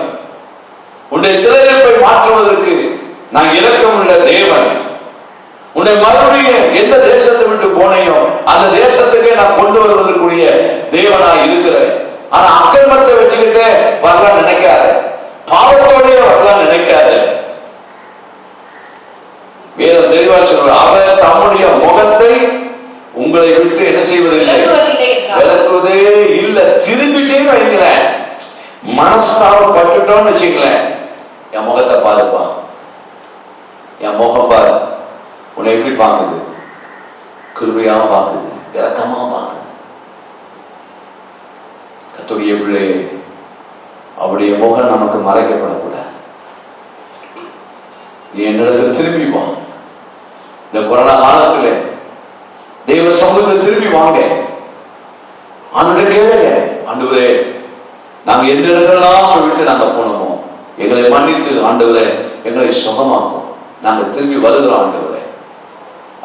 [SPEAKER 2] உன்னுடைய சிறையிருப்பை மாற்றுவதற்கு நான் இரக்கம் உள்ள தேவன். உன்னை மறுபடியும் எந்த தேசத்தை விட்டு போனையோ அந்த தேசத்துக்கே நான் கொண்டு வருவதற்குரிய தேவனாய் இருக்கிறேன். ஆனா அக்கிரமத்தை வச்சுக்கிட்டே வரலாம் நினைக்காத, பாவத்தோடைய வரலாம் நினைக்காத. வேதம் தெளிவா சொல்ற, அவர் தம்முடைய முகத்தை உங்களை விட்டு என்ன செய்வதில்லை, விலக்குவதே இல்லை. திரும்பிட்டே வைங்களேன். மனஸ்தாபம் பட்டுட்டோம்னு வச்சுக்கலேன், என் முகத்தை பாருப்பா, என் முகம் பாரு, உன்னை எப்படி பாக்குது, கிருபையா பாக்குது, இரக்கமா பாக்குது. கர்த்தருடைய பிள்ளையே, அவருடைய முகம் நமக்கு மறைக்கப்படக்கூடாது. என்னிடத்தில் திரும்பி வா. இந்த கொரோனா காலத்துல தெய்வ சமூகத்தை திரும்பி வாங்க. ஆண்டவரே கேளுங்க, ஆண்டவரே நாங்க எந்த இடத்துலலாம் விட்டு நாங்க போனோமோ எங்களை மன்னித்து ஆண்டவரே எங்களை சுகமாக்கும். நாங்க திரும்பி வருகிறோம் ஆண்டவரே.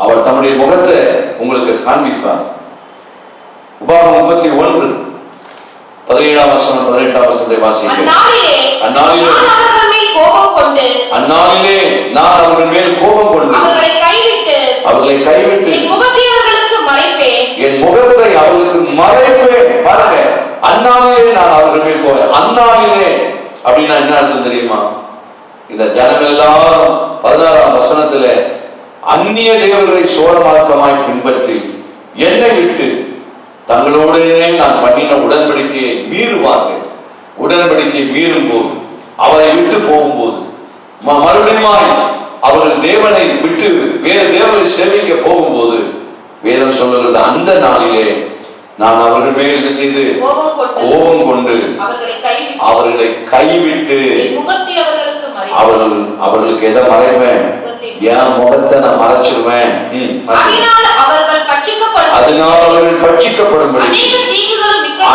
[SPEAKER 2] அவர் தம்முடைய முகத்தை உங்களுக்கு காண்பிப்பார். உபாகமம் 31 17ஆம் வசனம் 18ஆம் வசனத்தை வாசிங்க. அந்நாளிலே நான் அவர்கள் மேல் கோபம் கொண்டு அவர்களை கைவிட்டு என் முகத்தை அவர்களுக்கு மறைப்பேன். பாருங்க, அந்நாளிலே நான் அவர்கள் மேல் கோபம். அந்நாளிலே அப்படின்னா என்ன அர்த்தம் தெரியுமா? இந்த ஜனங்கள் எல்லாரும் 16ஆம் வசனத்துல அந்நிய தேவர்களை சோழமார்க்கமாய் பின்பற்றி என்னை விட்டு தங்களோடனே நான் பண்ணின உடன்படிக்கையை மீறுவார்கள். உடன்படிக்கையை மீறும் போது, அவரை விட்டு போகும்போது, மறுபடியும் அவர்கள் தேவனை விட்டு வேறு தேவனை சேவிக்க போகும்போது, வேதம் சொல்லுகிறது, அந்த நாளிலே நான் அவர்கள் மேல் என்ன செய்து கோபம் கொண்டு அவர்களை கைவிட்டு அவர்களுக்கு எதை மறைவேன், என் முகத்தை நான் மறைச்சிருவேன். அதனால் அவர்கள் பட்சிக்கப்படும்படி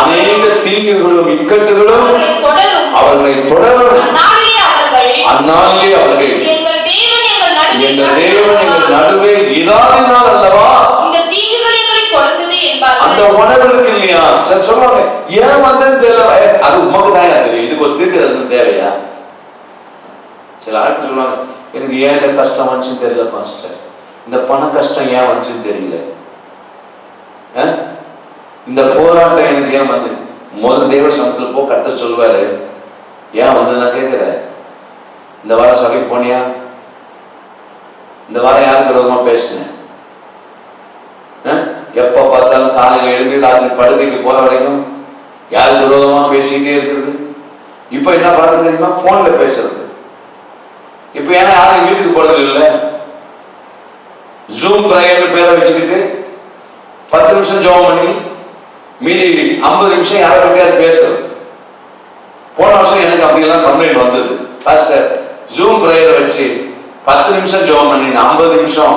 [SPEAKER 2] அநேக தீங்குகளும் இக்கட்டுகளும் அவர்களை தொடரும். அந்நாளிலே அவர்கள் எங்கள் தேவன் எங்கள் நடுவே இராதினால் அல்லவா இந்த தீங்குகள் எங்களை தொடர்ந்தது என்பார்கள். அந்த உணர்வு இருக்கு இல்லையா? சரி சொல்லுவாங்க, ஏன் வந்தது தெரியல, அது உமக்கு தான் தெரியும், இதுக்கு ஒரு தீர்க்கதரிசனம் தேவையா? சில ஆட்கள் சொல்லுவாங்க, எனக்கு ஏன் இந்த கஷ்டம் வந்துச்சுன்னு தெரியல பாஸ்டர், இந்த பண கஷ்டம் ஏன் வந்துச்சுன்னு தெரியல, இந்த போராட்டம் எனக்கு ஏன் வந்து. முதல் தேவ சமத்தில் போ, கர்த்தர் சொல்வாரு ஏன் வந்து. நான் கேட்கிறேன், இந்த வாரம் சபைக்கு போனியா? இந்த வாரம் யாருக்கு விரோதமா பேசினேன்? எப்ப பார்த்தாலும் காலையில் எழுந்து ராத்திரி படுக்கைக்கு போற வரைக்கும் யாருக்கு விரோதமா பேசிக்கிட்டே இருக்கிறது. இப்ப என்ன பழக்கம் தெரியுமா? போன்ல பேசுறது. இப்ப ஏன்னா யாரும் வீட்டுக்கு போறது இல்லை, ஜூம் பிரேயர் பேரை வச்சுக்கிட்டு 10 நிமிஷம் ஜெபம் பண்ணி மீதி 50 நிமிஷம் யாரை பத்தியாவது பேசுறது. போன வருஷம் எனக்கு அப்படியெல்லாம் கம்ப்ளைண்ட் வந்தது, பாஸ்டர் ஜூம் பிரேயரை வச்சு 10 நிமிஷம் ஜெபம் பண்ணி 50 நிமிஷம்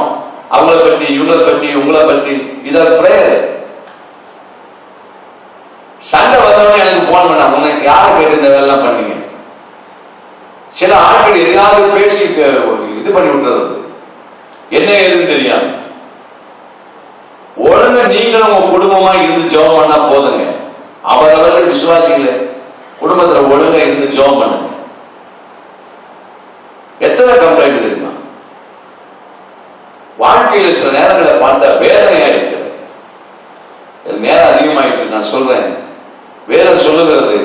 [SPEAKER 2] அவங்களை பற்றி இவங்களை பற்றி உங்களை பற்றி. இத பிரேயர் சண்டை வந்தவனே எனக்கு போன் பண்ண, உனக்கு யாரை கேட்டு இந்த வேலை பண்ணீங்க? சில ஆட்கள் எதையாவது பேசி இது பண்ணி விட்டுறது, என்ன ஏதுன்னு தெரியாம. ஒழுங்க நீங்களும் உங்க குடும்பமா இருந்து ஜெபம் பண்ணா போதுங்க. அவரவர்கள் விசுவாசிகள குடும்பத்துல ஒழுங்கா இருந்து ஜெபம் பண்ணுங்க. எத்தனை கம்ப்ளைண்ட் தெரியுமா? வாழ்க்கையில சில நேரங்களை பார்த்தா வேதனையா இருக்கிறது. நேரம் அதிகமாயிட்டு நான் சொல்றேன். வேதம் சொல்லுகிறது,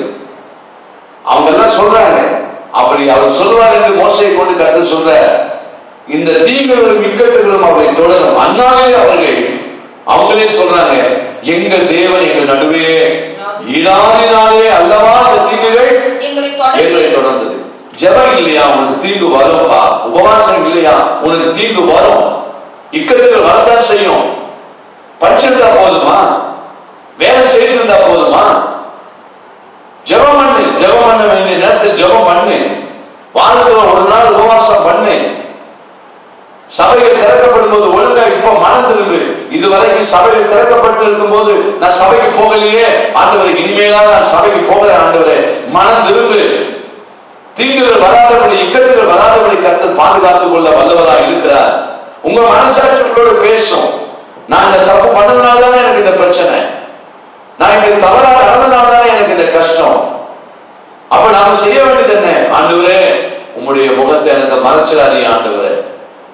[SPEAKER 2] அவங்க எல்லாம் சொல்றாங்க, அப்படி அவர் சொல்லுவார் என்று மோசையை கொண்டு கருத்து சொல்ற, இந்த தீங்குகளும் இக்கட்டுகளும் அவரை தொடரும். அண்ணாவே அவர்கள் அவங்களே சொல்றாங்க, எங்கள் தேவன் எங்கள் நடுவே இடாதினாலே அல்லவா அந்த தீங்குகள் எங்களை தொடர்ந்தது. ஜெபம் இல்லையா உனக்கு தீங்கு வரும்பா, உபவாசம் இல்லையா உனக்கு தீங்கு வரும், இக்கட்டுகள் வரத்தான் செய்யும். படிச்சிருந்தா போதுமா? வேலை செய்திருந்தா போதுமா? ஜெபம் பண்ணு, ஜெபம் பண்ண வேண்டிய நேரத்தில் ஜெபம் பண்ணு, வாரத்துல ஒரு நாள் உபவாசம் பண்ணு. சபைகள் திறக்கப்படும் போது ஒழுங்கா இப்ப மனம் திரும்பு. இதுவரைக்கும் சபைகள் திறக்கப்பட்டு இருக்கும் போது நான் சபைக்கு போகலையே ஆண்டவரை, இனிமேதான் நான் சபைக்கு போகிறேன் ஆண்டவரே, மனம் திரும்பு. தீங்குகள் வராதபடி, இக்கட்டுகள் வராதபடி கர்த்தர் பாதுகாத்துக் கொள்ள வல்லவராக இருக்கிறார். உங்க மனசாட்சி உங்களோட பேசும், நான் இந்த தப்பு பண்ணதுனால்தானே எனக்கு இந்த பிரச்சனை, நான் இங்க தவறா நடந்ததுனால்தானே எனக்கு இந்த கஷ்டம். அப்ப நாம செய்ய வேண்டியது என்ன? ஆண்டவரே உங்களுடைய முகத்தை எனக்கு மறைச்சிடாதீங்க ஆண்டவரே.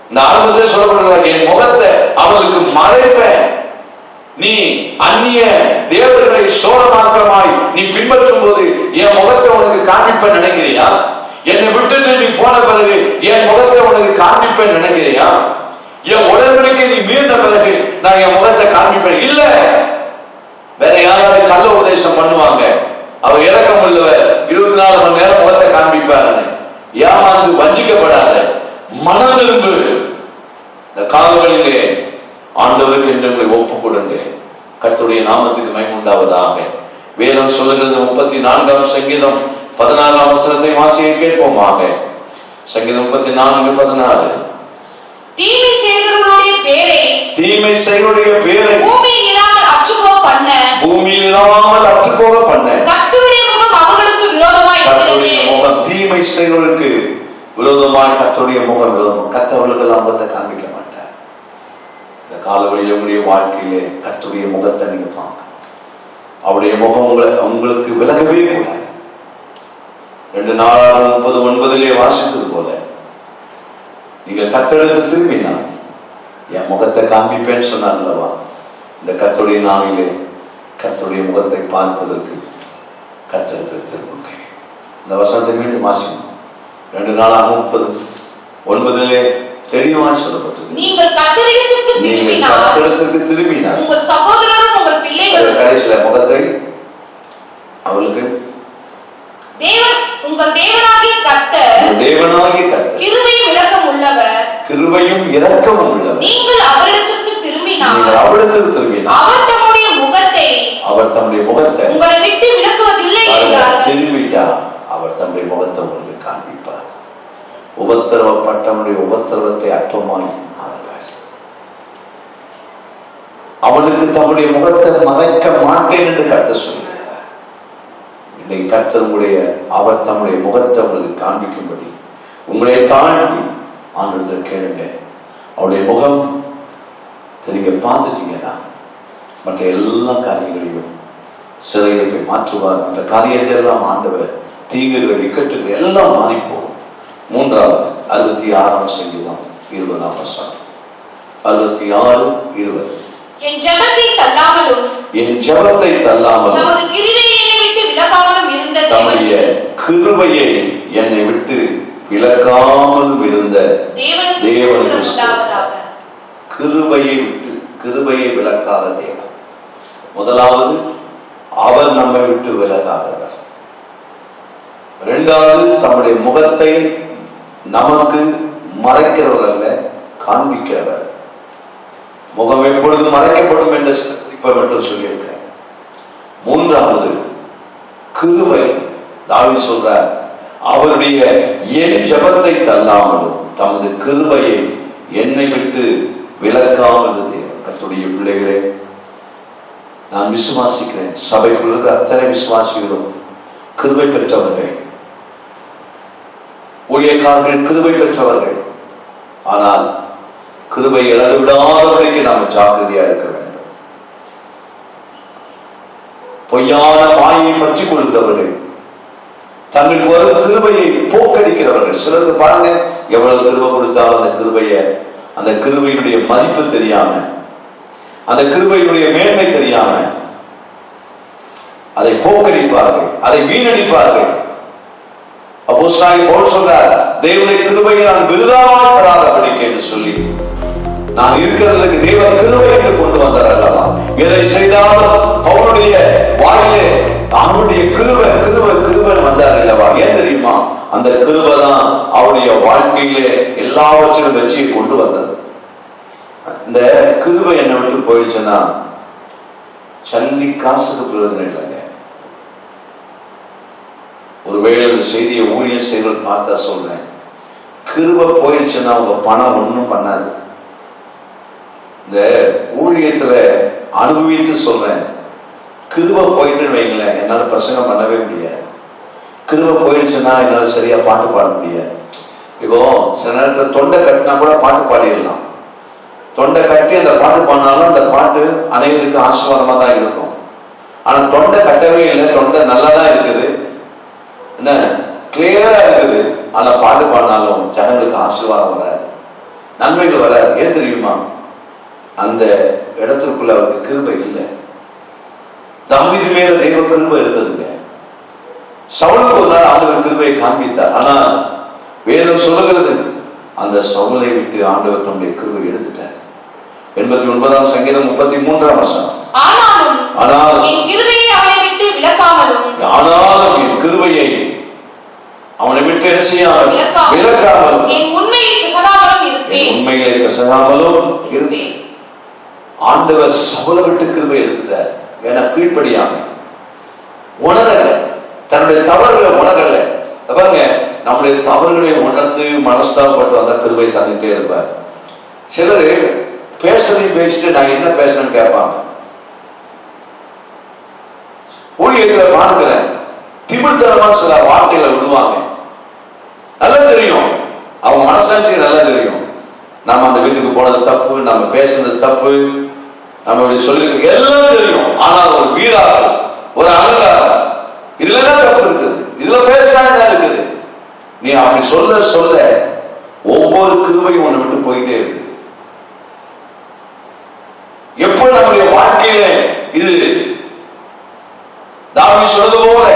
[SPEAKER 2] இந்த ஆரம்பத்திலே சொல்லப்படுகிறார், என் முகத்தை அவளுக்கு மறைப்பேன். நீ அந்நிய தேவர்களை சோழமாக்கமாய் நீ பின்பற்றும் போது என் முகத்தை உனக்கு காண்பிப்பேன் நினைக்கிறியா? என்னை விட்டுட்டு நீ போன பிறகு என் முகத்தை உனக்கு காண்பிப்பேன் நினைக்கிறியா? என் உடன்படிக்கை நீ மீறின பிறகு நான் என் முகத்தை காண்பிப்பேன் இல்ல. வேற யாராவது கள்ள உபதேசம் பண்ணுவாங்க, அவர் இறக்கம் உள்ளவர், 24 மணி நேரம் முகத்தை காண்பிப்பாரு. ஏமாந்து வஞ்சிக்கப்படாத, மனம் திரும்பு. இந்த காலங்களிலே ஆண்டவருக்கு என்று உங்களை ஒப்பு கொடுங்க. கர்த்தருடைய நாமத்துக்கு மகிமை உண்டாவதாக. வேதம் சொல்லுகிறது 34ஆம் சங்கீதம் 16ஆம் வசனத்தை வாசிக்க கேட்போமாக. சங்கீதம் 34:16.
[SPEAKER 3] தீமை செய்கிறவர்களுடைய பேரை பூமியில் இராமல் அற்றுப்போக பண்ண கர்த்தருடைய முகம் அவர்களுக்கு விரோதமாய் இருக்கிறது.
[SPEAKER 2] தீமை செய்கிறவர்களுக்கு விரோதமாய் கர்த்தருடைய முகம் விரோதம். கர்த்தர்களுக்கு எல்லாம் முகத்தை காண்பிக்க மாட்டார். இந்த காலவழியில் உங்களுடைய வாழ்க்கையிலே கர்த்தருடைய முகத்தை நீங்க பார்க்கணும். அவருடைய முகம் உங்களுக்கு விலகவே கூடாது. 2 நாளாகமம் 30:9 வாசித்தது போல, நீங்கள் கர்த்தருக்கு திரும்பினால் என் முகத்தை காண்பிப்பேன்னு சொன்னார் அல்லவா? இந்த கர்த்தருடைய நாளிலே கர்த்தருடைய முகத்தை பார்ப்பதற்கு கர்த்தருக்கு திரும்புங்க. இந்த வசனத்தை மீண்டும் வாசிக்கணும். 2 நாளாகமம் 30:9 தெளிவாக சொல்லப்பட்டது.
[SPEAKER 3] நீங்கள் கர்த்தரிடத்திற்கு திரும்பினால் உங்கள் சகோதரரும் உங்கள் பிள்ளைகளும்
[SPEAKER 2] கடைசியில முகத்தை அவளுக்கு
[SPEAKER 3] உங்கள் தேவனாகிய கர்த்தர் கிருபையும் இரக்கமும் உள்ளவர். நீங்கள் அவரிடத்திற்கு திரும்பினால் அவர் தம்முடைய முகத்தை உங்களை விட்டு விலக்குவதில்லை என்றார்.
[SPEAKER 2] திரும்பிட்டா அவர் தம்முடைய முகத்தை உங்களுக்கு காண்பிப்பார். உபத்திரவப்பட்டவனுடைய உபத்திரவத்தை அற்பமாய் அவனுக்கு தம்முடைய முகத்தை மறைக்க மாட்டேன் என்று கர்த்தர் சொல்கிறார். இன்னைக்கு கர்த்தர் அவர் தம்முடைய முகத்தை உங்களுக்கு காண்பிக்கும்படி உங்களை தாழ்த்தி ஆண்டவரிடத்தில் கேளுங்க. அவருடைய முகம் நீங்க பார்த்துட்டீங்கன்னா மற்ற எல்லா காரியங்களையும் சிறையில போய் மாற்றுவார். மற்ற காரியத்தை எல்லாம் ஆண்டவர், தீங்குகள் இக்கட்டுகள் எல்லாம் மாறி போகும். 3வது 66ஆம் சங்கீதம் 20ஆம் வசனம். 66:20.
[SPEAKER 3] என் ஜெபத்தை தள்ளாமலும்
[SPEAKER 2] தம்முடைய கிருபையை என்னை விட்டு விலக்காமலும் இருந்த தேவனுக்கு கிருபையை விலக்காத தேவன். முதலாவது, அவர் நம்மை விட்டு விலகாதவர். 2வது, தம்முடைய முகத்தை நமக்கு மறைக்கிறவர் அல்ல, காண்பிக்கிறவர். முகம் எப்பொழுதும் மறைக்கப்படும் என்று இப்ப மட்டும் சொல்லியிருக்கிறேன். 3வது, கிருபை. தாவீது சொல்றார், அவருடைய என் ஜெபத்தை தள்ளாமலும் தமது கிருபையை என்னை விட்டு விலக்காமல் தேவன். கர்த்தருடைய பிள்ளைகளே, நான் விசுவாசிக்கிறேன், சபைக்குள் இருக்கிற அத்தனை விசுவாசிகளும் கிருபை பெற்றவர்கள், ஊழியக்காரர்கள் கிருபை பெற்றவர்கள். ஆனால் கிருபை இழந்து விடாதவர்களுக்கு நாம் ஜாக்கிரதையா இருக்க வேண்டும். பொய்யான மாயை பற்றி கொள்கிறவர்கள், தங்களுக்கு வரும் கிருபையை போக்கடிக்கிறவர்கள். சிலருக்கு பாருங்க, எவ்வளவு கிருபை கொடுத்தாலும் அந்த கிருபையினுடைய மதிப்பு தெரியாம, அந்த கிருபையினுடைய மேன்மை தெரியாம அதை போக்கடிப்பார்கள், அதை வீணடிப்பார்கள். அப்போஸ்தலனாகிய பவுல் சொல்றார், தேவனுடைய கிருபையை நான் விருதாவாய் பெறாதபடிக்கு என்று சொல்லி, நான் இருக்கிறதுக்கு தேவ கிருபை என்று கொண்டு வந்தார் அல்லவா. எதை செய்தாலும் பவுலுடைய வாயிலே அவனுடைய கிருபை கிருபை கிருபை வந்தார் அல்லவா. ஏன் தெரியுமா? அந்த கிருபை தான் அவருடைய வாழ்க்கையிலே எல்லாவற்றிலும் வெற்றியை கொண்டு வந்தது. இந்த கிருபை என்னை விட்டு போயிடுச்சுன்னா சல்லி காசுக்கு பிரயோஜனம் இல்லைங்க. ஒருவேளை இந்த செய்தியை ஊழியர் செய்வது பார்த்தா சொல்றேன், கிருபை போயிடுச்சுன்னா உங்க பணம் ஒன்றும் பண்ணாது. இந்த ஊழியத்துல அனுபவித்து சொல்றேன், கிருபை போயிட்டுன்னு வைங்களேன், என்னால பிரசங்கம் பண்ணவே முடியாது. கிருபை போயிடுச்சுன்னா என்னால சரியா பாட்டு பாட முடியாது. இப்போ சில நேரத்துல தொண்டை கட்டினா கூட பாட்டு பாடிடலாம். தொண்டை கட்டி அந்த பாட்டு பாடினாலும் அந்த பாட்டு அனைவருக்கு ஆசீர்வாதமா தான் இருக்கும். ஆனா தொண்டை கட்டவே இல்லை, தொண்டை நல்லா தான் இருக்குது, என்ன கிளியரா இருக்குது. ஆனா பாட்டு பாடினாலும் ஜனங்களுக்கு ஆசீர்வாதம் வராது, நன்மைகள் வராது. ஏன் தெரியுமா? அந்த இடத்திற்குள்ள அவருக்கு கிருபை இல்லை. தாவீது மேல தெய்வ கிருபை இருந்ததுங்க. சவுலுக்கு ஒரு நாள் ஆண்டவர் கிருபையை காண்பித்தார். ஆனா வேதம் சொல்லுகிறது, அந்த சவுலை விட்டு ஆண்டவர் தன்னுடைய கிருபை எடுத்துட்டார். 89ஆம் சங்கீதம் 33ஆம் வசனம். ஆனாலும் என் கிருபையை அவனை விட்டு விலக்காமலும், ஆனாலும் என் கிருபையை அவனை விட்டு என்ன செய்யாமல் விலக்காமலும், என் உண்மையில் பிசகாமலும் இருப்பேன், உண்மையிலே பிசகாமலும் இருப்பேன். ஆண்டவர் சவுலை விட்டு கிருபை எடுத்துட்டார். ஏன்னா கீழ்ப்படியாம உணரல, தன்னுடைய தவறுகளை உணரல. பாருங்க, நம்முடைய தவறுகளை உணர்ந்து மனஸ்தாபப்பட்டு வந்த கிருபை தந்துட்டே இருப்பார். சிலரு பேசுறதையும் பேசிட்டு நான் என்ன பேசுறேன்னு கேட்பாங்க. ஊழியர்களை பார்க்கிறேன், திமிர்த்தனமா சில வார்த்தைகளை விடுவாங்க. நல்லா தெரியும், அவங்க மனசாட்சி நல்லா தெரியும், நம்ம அந்த வீட்டுக்கு போனது தப்பு, நம்ம பேசுனது தப்பு, நம்ம சொல்லி எல்லாம் தெரியும். ஆனால் ஒரு வீராக, ஒரு அலங்காரம், இதுல என்ன தப்பு இருக்குது? இதுல பேசா என்ன இருக்குது? நீ அப்படி சொல்ல சொல்ல ஒவ்வொரு கிருபையும் உன்னை விட்டு போயிட்டே இருக்குது. எப்ப நம்முடைய வாழ்க்கையில இது தாவீது சொல்றது போல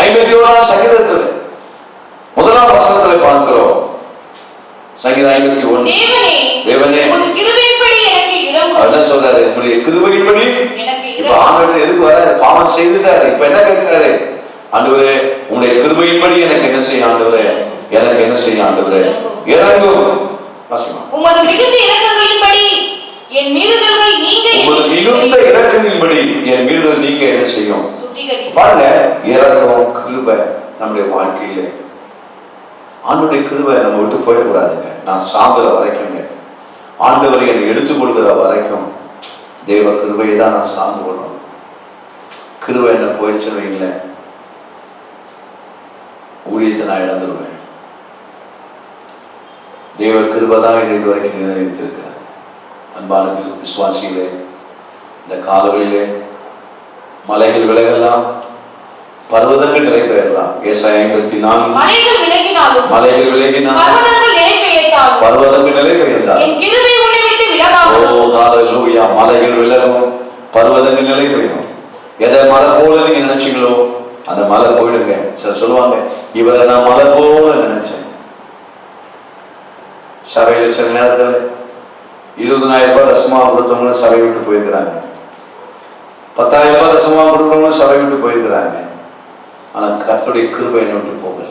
[SPEAKER 2] 51ஆம் சங்கீதத்தில் 1ஆம் வசனத்தில் பார்க்கிறோம். சங்கீதம் 51. தேவனே உமது கிருபையின்படி எனக்கு இரங்கும். என்ன சொல்றாரு? உங்களுடைய கிருபையின்படி எனக்கு இரங்கும். இப்ப ஆண்டவர் எதுக்கு வர? பாவம் செய்துட்டாரு. இப்ப என்ன கேட்கிறாரு? ஆண்டவரே உங்களுடைய கிருபையின்படி எனக்கு என்ன செய்ய ஆண்டவரே, எனக்கு என்ன செய்ய ஆண்டவரே, இரங்கும். உமது மிகுந்த இரக்கங்களின்படி என் மீறுதல்கள் நீங்க, உமது மிகுந்த இரக்கங்களின்படி என் மீறுதல் நீங்க என்ன செய்யும்? பாருங்க, இரக்கம் கிருபை நம்முடைய வாழ்க்கையில, ஆண்டவருடைய கிருபை நம்ம விட்டு போயிடக்கூடாதுங்க. நான் சாகுற வரைக்குங்க, ஆண்டவரை என்னை எடுத்துக் கொள்கிற வரைக்கும் தேவ கிருபையை தான் நான் சார்ந்து கொள்ளணும். கிருபை என்ன போயிடுச்சுன்னு வைங்களேன், ஊழியத்தை நான் இழந்துருவேன். தேவ கிருபை தான் என்னை இது வரைக்கும் நிலைநிறுத்திருக்கிறார். அன்பான விசுவாசிகளே, இந்த காலவெளியிலே மலைகள் விலகலாம், பர்வதங்கள் நிலை பெயரலாம். ஏசாயா 54. மலைகள் விலகினாலும் பர்வதங்கள் நிலை பெயர்ந்தால் என் கிருபை உன்னை விட்டு விலகாமல். ஓ ஹalleluya. மலைகள் விலகும், பர்வதங்கள் நிலை பெயரும். எதை மலை போல நீங்க நினைச்சீங்களோ அந்த மலை போயிடுங்க. சில சொல்லுவாங்க, இவரை நான் மலை போல நினைச்சேன். சபையில சில நேரத்தில் 20,000 ரூபாய் தசமா கொடுத்தவங்களும் சபை விட்டு போயிருக்கிறாங்க, 10,000 ரூபாய் தசமா கொடுத்தவங்களும் சபை விட்டு போயிருக்கிறாங்க. ஆனா கர்த்தருடைய கிருபை என்ன விட்டு போகல.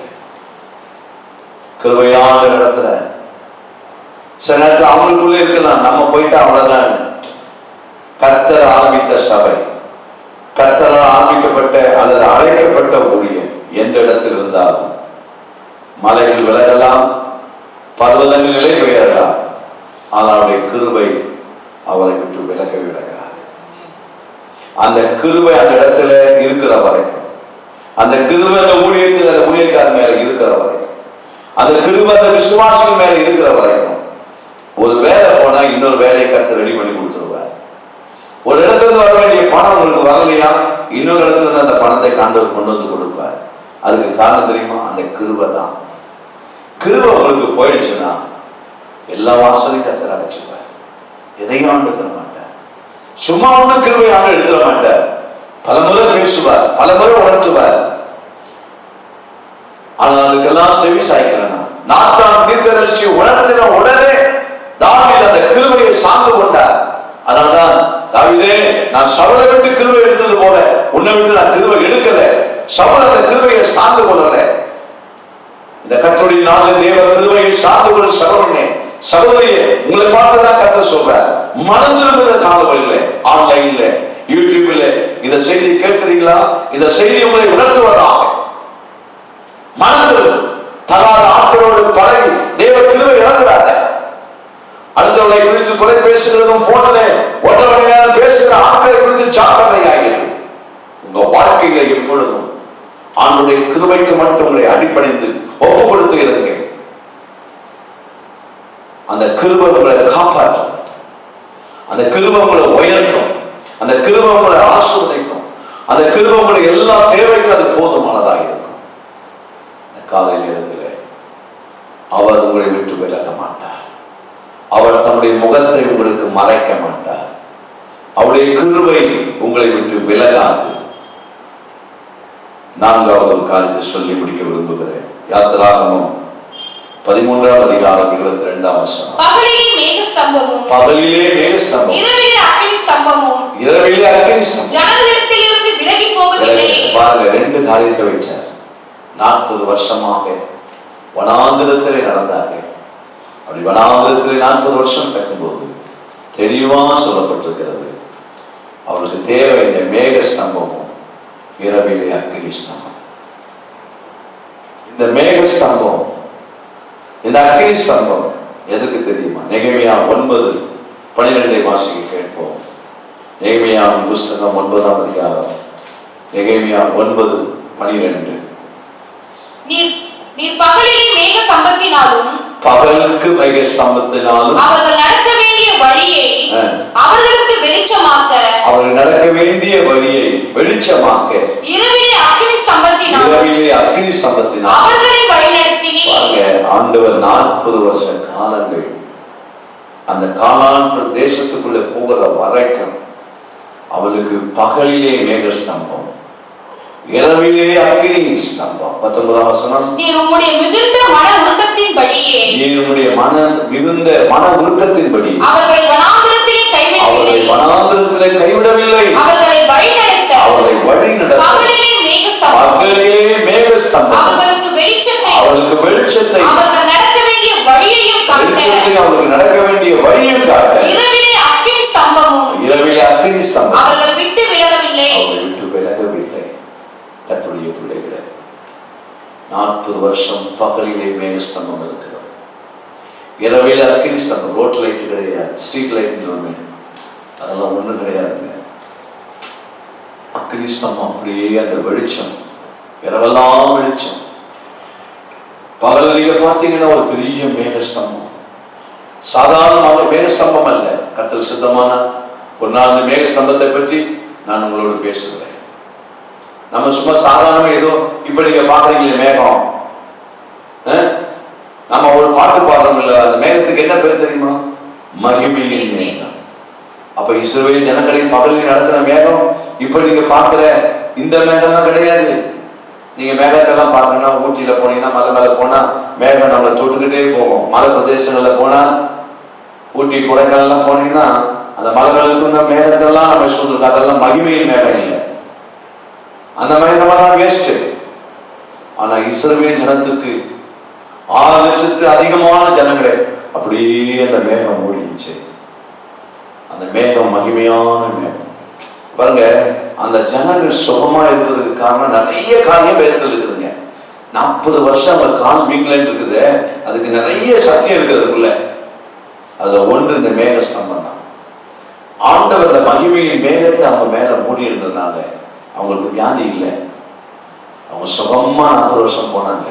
[SPEAKER 2] கிருபையான இடத்துல சில நேரத்தில் அவங்களுக்குள்ள இருக்கலாம், நம்ம போயிட்டா அவ்வளவுதான். கர்த்தர் ஆரம்பித்த சபை, கர்த்தரால் ஆரம்பிக்கப்பட்ட அல்லது அழைக்கப்பட்ட ஊழியர் எந்த இடத்தில் இருந்தாலும் மலைகள் விலகலாம், பர்வதங்கள் நிலை பெயரலாம், ஆனால் அவருடைய கிருபை அவரை விட்டு விலக விலகாது. அந்த கிருபை அந்த இடத்துல இருக்கிற வரைக்கும், அந்த கிருபை அந்த ஊழியத்தில் அந்த ஊழியக்காரர் மேல இருக்கிற வரைக்கும், அந்த கிருபை அந்த விசுவாசிகள் மேல இருக்கிற வரைக்கும், ஒரு வேலை போனா இன்னொரு வேலையை கருத்து ரெடி பண்ணி கொடுத்துருவார். ஒரு இடத்துல இருந்து வர வேண்டிய பணம் உங்களுக்கு வரலையா, இன்னொரு இடத்துல இருந்து அந்த பணத்தை காண்டவர் கொண்டு வந்து கொடுப்பார். அதுக்கு காரணம் தெரியுமா? அந்த கிருபை தான். கிருபை உங்களுக்கு போயிடுச்சுன்னா எல்லா வாசலையும் கர்த்தர் அடைச்சுப்பார். எதையும் எடுத்துட மாட்டார். சும்மா ஒண்ணு கிருபையாக எடுத்துட மாட்டார். பல முறை பேசுவார், பல முறை உணர்த்துவார். ஆனால் அதுக்கெல்லாம் செவி சாய்க்கிறேன்னா, நாத்தான் தீர்க்கதரிசி உணர்த்தின உடனே தாவீது அந்த கிருபையை சார்ந்து கொண்டார். அதனால்தான் தாவீதே, நான் சவுலை விட்டு கிருபை எடுத்தது போல உன்னை விட்டு நான் கிருபை எடுக்கல. சவுல் அந்த கிருபையை சார்ந்து கொள்ளல. இந்த கர்த்தருடைய நாளில் தேவ கிருபையை சார்ந்து கொள்ள சகோதரனே, சகோதரியே, உங்களை பார்த்துதான் கர்த்தர் சொல்றார். மனம் திரும்புகிற காலம் இல்லை, ஆன்லைன்ல, யூடியூப்ல இந்த செய்தி கேட்கிறீங்களா? இந்த செய்தி உங்களை உணர்த்துவதாக. மனம் திரும்ப தகாத ஆட்களோடு பழகி தேவ கிருபை இழந்துடாத. அடுத்தவர்களை குறித்து குறை பேசுகிறதும் போனல 1.5 மணி நேரம் பேசுகிற ஆட்களை குறித்து ஜாக்கிரதையாகிறது. உங்க வாழ்க்கையில எப்பொழுதும் ஆண்டுடைய கிருபைக்கு மட்டும் உங்களை அடிப்படைந்து ஒப்பு கொடுத்துகிறீங்க. அந்த கிருபை உங்களை காப்பாற்றும், அந்த கிருபை உங்களை உயர்த்தும், அந்த கிருபை உங்களை ஆசீர்வதிக்கும், அந்த கிருபை உங்களை எல்லா தேவைக்கும் அது போதுமானதாக இருக்கும். இந்த காலை நேரத்தில் அவர் உங்களை விட்டு விலக மாட்டார். அவர் தம்முடைய முகத்தை உங்களுக்கு மறைக்க மாட்டார். அவருடைய கிருபை உங்களை விட்டு விலகாது. 4வது ஒரு காரியத்தை சொல்லி முடிக்க விரும்புகிறேன். யாத்திராகமம் 13ஆம் அதிகாரம் 22ஆம் வசனம்.
[SPEAKER 3] பகலிலே மேகஸ்தம்பமும்,
[SPEAKER 2] பகலிலே மேகஸ்தம்பம்,
[SPEAKER 3] இரவிலே அக்கினி ஸ்தம்பமும்,
[SPEAKER 2] இரவிலே அக்கினி ஸ்தம்பம்
[SPEAKER 3] ஜனங்களிடத்திலிருந்து விலகி போவதில்லை.
[SPEAKER 2] பாருங்க, 2 காரியத்தை வச்சார். 40 வருஷமாக வனாந்திரத்திலே நடந்தார்கள். அப்படி வனாந்திரத்திலே 40 வருஷம் நடக்கும்போது தெளிவா சொல்லப்பட்டிருக்கிறது, அவருக்கு தேவை இந்த மேக ஸ்தம்பமும் இரவிலே அக்கினி ஸ்தம்பம். இந்த மேக ஸ்தம்பம், இந்த அக்கினி ஸ்தம்பம் எதுக்கு தெரியுமா? நெகேமியா 9:12 வாசிக்க கேட்போம். நெகேமியா புஸ்தகம் 9ஆம் அதிகாரம், நெகேமியா 9:12.
[SPEAKER 3] நீர் பகலிலே மேக ஸ்தம்பத்தினாலும்,
[SPEAKER 2] பகலுக்கு மேக ஸ்தம்பத்தினாலும்
[SPEAKER 3] அவர்கள் நடக்க வேண்டிய வழியை அவர்களுக்கு வெளிச்சமாக்க,
[SPEAKER 2] அவர்கள் நடக்க வேண்டிய வழியை வெளிச்சமாக்க,
[SPEAKER 3] இரவிலே அக்கினி ஸ்தம்பத்தினாலும்,
[SPEAKER 2] இரவிலே அக்கினி ஸ்தம்பத்தினாலும்
[SPEAKER 3] அவர்களை வழிநடத்தினீர்.
[SPEAKER 2] ஆண்டவர் 40 வருஷ காலங்கள் அந்த கானான் தேசத்துக்குள்ள போகிற வரைக்கும் அவளுக்கு பகலிலே மேக ஸ்தம்பம், இரவிலே அக்கினி ஸ்தம்பம். 19ஆம் வசனம்.
[SPEAKER 3] நீர் உம்முடைய மிகுந்த மன உருக்கத்தின்படியே,
[SPEAKER 2] நீர் உம்முடைய மிகுந்த மன உருக்கத்தின்படி
[SPEAKER 3] அவர்களை வனாந்திரத்திலே
[SPEAKER 2] கைவிடவில்லை,
[SPEAKER 3] அவர்களை வழிநடத்த, பகலிலே மேகஸ்தம்பம், அவர்களுக்கு வெளிச்சத்தை, அவர்கள் நடக்க வேண்டிய வழியையும் காட்ட, இரவிலே அக்கினி ஸ்தம்பமும் அவர்களை விட்டு விலகவில்லை.
[SPEAKER 2] கர்த்தருடைய பிள்ளைகளே, 40 வருஷம் பகலிலே மேகஸ்தம்பம் இருக்கிறது, இரவிலே அக்கினி ஸ்தம்பம். ரோட் லைட் கிடையாது, ஸ்ட்ரீட் லைட் அதெல்லாம் ஒண்ணும் கிடையாதுங்க. அக்கினி ஸ்தம்பம் அப்படியே அந்த வெளிச்சம், இரவெல்லாம் வெளிச்சம். பகல் நீங்க பார்த்தீங்கன்னா ஒரு பெரிய மேகஸ்தம்பம், சாதாரண மேகஸ்தம்பம் அல்ல. கர்த்தர் சித்தமான ஒரு நாள் அந்த மேகஸ்தம்பத்தை பற்றி நான் உங்களோடு பேசுகிறேன். நம்ம சும்மா சாதாரணமா ஏதோ இப்ப நீங்க பாக்குறீங்களே மேகம், நம்ம ஒரு பாட்டு பாடுறோம் இல்ல, அந்த மேகத்துக்கு என்ன பேர் தெரியுமா? மகிமையின் மேகம். அப்ப இஸ்ரவேல் ஜனங்களின் பகலில் நடத்துற மேகம் இப்ப நீங்க பாக்குற இந்த மேகம்லாம் கிடையாது. நீங்க மேகத்தெல்லாம் பாக்கணும்னா ஊட்டியில போனீங்கன்னா, மலை மேல போனா மேகம் நம்மளை தொட்டுக்கிட்டே போகும். மலை பிரதேசங்கள்ல போனா, ஊட்டி கொடைக்கானல்லாம் போனீங்கன்னா அந்த மலை மேல இருக்கிற மேகத்தெல்லாம் நம்ம சொல்றோம், அதெல்லாம் மகிமையின் மேகம் இல்லை, அந்த மேகமெல்லாம் வேஸ்ட். ஆனா இஸ்ரவேல் ஜனத்துக்கு 6 லட்சத்து அதிகமான ஜனங்களே அப்படியே அந்த மேகம் மூடிச்சு. அந்த மேகம் மகிமையான மேகம். பாருங்க, அந்த ஜனங்கள் சுகமா இருப்பதற்கு காரணம் நிறைய காரியம் வேதத்தில் இருக்குதுங்க. 40 வருஷம் அவங்க கால் வீங்கலன்னு இருக்குது, அதுக்கு நிறைய சத்தியம் இருக்குது அதுக்குள்ள. அதுல ஒன்று இந்த மேக ஸ்தம்பம் தான். ஆண்டவர் அந்த மகிமையின் மேகத்தை அவங்க மேல மூடி இருந்ததுனால அவங்களுக்கு வியாதி இல்லை. அவங்க சுகமா 40 வருஷம் போனாங்க.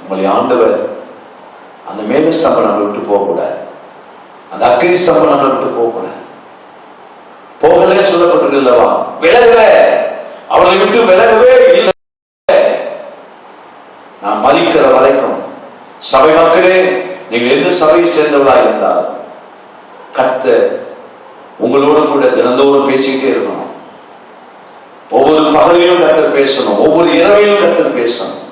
[SPEAKER 2] உங்களை ஆண்டவர் அந்த மேக ஸ்தம்பம் நம்மளை விட்டு போகக்கூடாது. அந்த அக்கினி ஸ்தம்பம் நம்மளை விட்டு போகக்கூடாது. போகலே சொல்லப்பட்டிருக்கு இல்லவா? விலகல, அவளை விட்டு விலகவே இல்லை. நான் மறிக்கிற வரைக்கும் சபை மக்களே, நீங்கள் எந்த சபையை சேர்ந்தவர்களாக இருந்தால் கர்த்தர் உங்களோடு கூட தினந்தோறும் பேசிக்கிட்டே இருக்கணும். ஒவ்வொரு பகலிலும் கர்த்தர் பேசணும், ஒவ்வொரு இரவிலும் கர்த்தர் பேசணும்.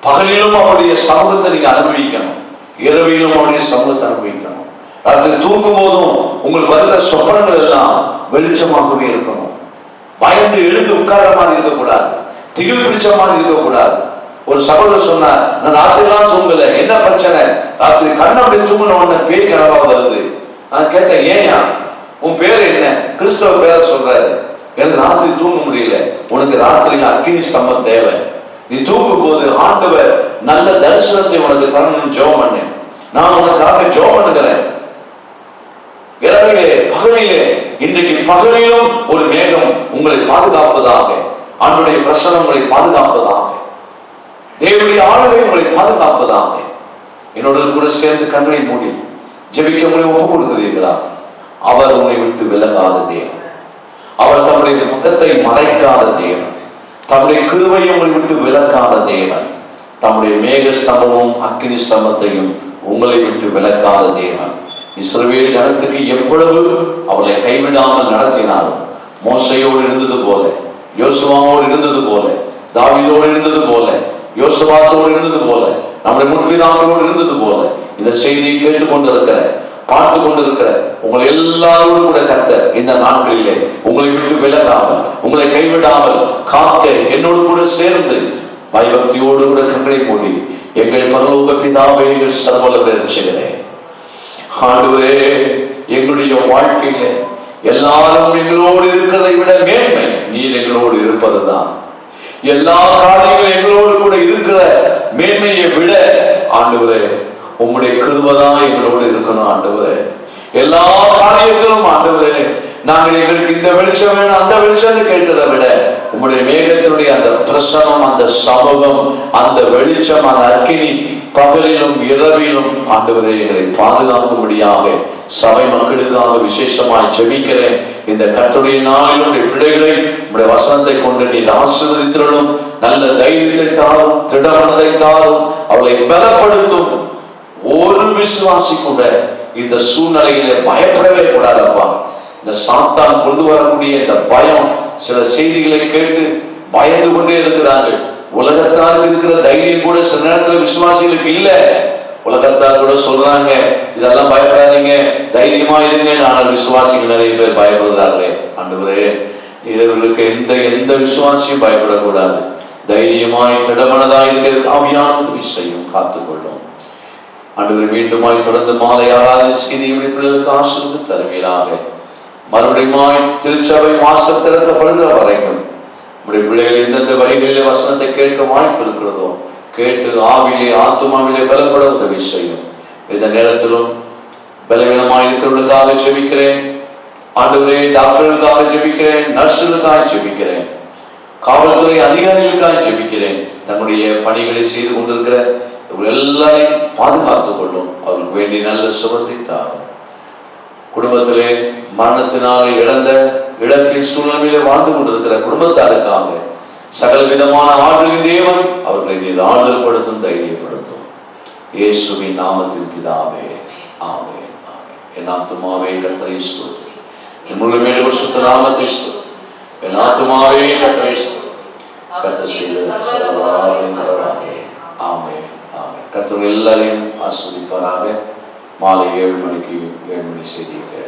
[SPEAKER 2] பகலிலும் அவருடைய சமூகத்தை நீங்க அனுபவிக்கணும், இரவிலும் அவருடைய சமூகத்தை அனுபவிக்கணும். ராத்திரி தூங்கும் போதும் உங்களுக்கு வருகிற சொப்பனங்கள் எல்லாம் வெளிச்சமாகவே இருக்கணும். பயந்து எழுந்து உட்கார்ற மாதிரி இருக்கக்கூடாது, திகில் பிடிச்ச மாதிரி இருக்கக்கூடாது. ஒரு சகோதரர் சொன்னார், நான் ராத்திரி எல்லாம் தூங்கல, என்ன பிரச்சனை? ராத்திரி கண்ணை அப்படி தூங்கின உடனே பேய் கனவா வருது. நான் கேட்டேன், ஏயா உன் பேர் என்ன? கிறிஸ்தவ பேரை சொல்றாரு. எனக்கு ராத்திரி தூங்க முடியல. உனக்கு ராத்திரியில அக்கினி ஸ்தம்பம் தேவை. நீ தூங்கும் போது ஆண்டவர் நல்ல தரிசனத்தை உனக்கு தரணும், ஜெபம் பண்ணு. நான் உனக்காக ஜெபம் பண்ணுகிறேன். இரவிலே பகலிலே, இன்றைக்கு பகலிலும் ஒரு மேகம் உங்களை பாதுகாப்பதாக, ஆண்டவருடைய பிரசன்னம் உங்களை பாதுகாப்பதாக, தேவனுடைய ஆளுகை உங்களை பாதுகாப்பதாக. என்னோட கூட சேர்ந்து கண்ணை மூடி ஜெபிக்க உங்களை ஒப்பு கொடுக்கிறீர்களா? அவர் உன்னை விட்டு விலகாத தேவன். அவர் தம்முடைய முகத்தை மறைக்காத தேவன். தம்முடைய கிருபையை உங்களை விட்டு விலக்காத தேவன். தம்முடைய மேக ஸ்தம்பமும் அக்கினி ஸ்தம்பத்தையும் உங்களை விட்டு விலக்காத தேவன். இஸ்ரவேல் ஜனத்துக்கு எவ்வளவு அவளை கைவிடாமல் நடத்தினாலும், மோசையோடு இருந்தது போல, யோசுவாவோடு இருந்தது போல, தாவீதோடு இருந்தது போல, யோசபாத்தோடு இருந்தது போல, நம்முடைய முற்பிதாக்களோடு இருந்தது போல, இந்த செய்தியை கேட்டுக் கொண்டிருக்கிற, பார்த்து கொண்டிருக்கிற உங்களை எல்லாரோடும் கூட கர்த்தர் இந்த நாட்களிலே உங்களை விட்டு விலகாமல், உங்களை கைவிடாமல் காக்க என்னோடு கூட சேர்ந்து பயபக்தியோடு கூட கண்ணை மூடி, எங்கள் பரலோக பிதாவே, எங்கள் சர்வவல்லவர் இரட்சகரே, ஆண்டவரே, எங்களுடைய வாழ்க்கையில எல்லாரும் எங்களோடு இருக்கிறதை விட மேன்மை நீர் எங்களோடு இருப்பதுதான். எல்லா காரியங்களும் எங்களோடு கூட இருக்கிற மேன்மையை விட ஆண்டவரே உம்முடைய கிருபைதான் எங்களோடு இருக்கணும். ஆண்டவரே, எல்லா காரியத்திலும் ஆண்டவரே, நாங்கள் எங்களுக்கு இந்த வெளிச்சம் வேணும், அந்த வெளிச்சம் கேட்டதை விட உம்முடைய மேகத்தினுடைய அந்த பிரசனம், அந்த சமூகம், அந்த வெளிச்சம், அந்த அக்கினி பகலிலும் இரவிலும் ஆண்டவரே எங்களை பாதுகாக்கும்படியாக சபை மக்களுக்காக விசேஷமாய் ஜெபிக்கிறேன். இந்த கர்த்தருடைய நாளிலும் பிள்ளைகளை உடைய வசனத்தை கொண்டு நீர் ஆசீர்வதித்திரளும், நல்ல தைரியத்தை தாரும், திடமனதை தாரும், அவளை பலப்படுத்தும். ஒரு விசுவாசி கூட இந்த சூழ்நிலையில பயப்படவே கூடாதப்பா. இந்த சாத்தான் கொண்டு வரக்கூடிய இந்த பயம், சில செய்திகளை கேட்டு பயந்து கொண்டே இருக்கிறார்கள். உலகத்தாருக்கு இருக்கிற தைரியம் கூட சில நேரத்தில் விசுவாசிகளுக்கு இல்ல. உலகத்தார் கூட சொல்றாங்க, இதெல்லாம் பயப்படாதீங்க, தைரியமா இருங்க. ஆனால் விசுவாசிகள் நிறைய பேர் பயப்படுகிறார்களே. ஆண்டவரே, இவர்களுக்கு எந்த விசுவாசியும் பயப்படக்கூடாது. தைரியமாய் திடமனதாய் இருக்கிற ஆவியான விஷயம் காத்துக்கொள்ளும். ஆண்டவரை மீண்டுமாய் தொடர்ந்து மாலை ஆராதனை செய்தி பிள்ளைகளுக்கு ஆசீர்வாதத்தை தருவீராக. மறுபடியும் திருச்சபை வாசல் திறக்கப்படுகிற வரைக்கும் நம்முடைய பிள்ளைகள் எந்தெந்த வழிகளிலே வசனத்தை கேட்க வாய்ப்பு இருக்கிறதோ கேட்டு ஆவிலே ஆத்துமாவிலே பலப்பட உதவி செய்யும். இந்த நேரத்திலும் பலவீனமாய் இருக்கிறவர்களுக்காக ஜெபிக்கிறேன். ஆண்டவரே, டாக்டர்களுக்காக ஜெபிக்கிறேன், நர்ஸுகளுக்காக ஜெபிக்கிறேன், காவல்துறை அதிகாரிகளுக்காக ஜெபிக்கிறேன். தங்களுடைய பணிகளை செய்து கொண்டிருக்கிற எல்லாரையும் பாதுகாத்துக் கொள்ளும். அவர்களுக்கு வேண்டிய நல்ல சுகத்தை தாரும். குடும்பத்திலே மரணத்தினால் இழப்பின் சூழ்நிலையிலே வாழ்ந்து கொண்டிருக்கிற குடும்பத்தாருக்காக சகல விதமான ஆறுதலின் தேவன் அவர்களை நீர் ஆறுதல் படுத்தும், தைரியப்படுத்தும். இயேசுவின் நாமத்தில் பிதாவே, ஆமென். என் ஆத்துமாவே கர்த்தரை ஸ்தோத்திரி, என் முழுமையான பரிசுத்த நாமத்தை ஸ்தோத்திரி. என் ஆத்துமாவே கர்த்தரை ஸ்தோத்திரி, கர்த்தர் செய்த சகலவாரின் பரவாதே. ஆமென், ஆமென். கர்த்தர் எல்லாரையும் ஆசீர்வதிப்பாராக. மாலை 7 மணிக்கு 7 மணி செய்திகள்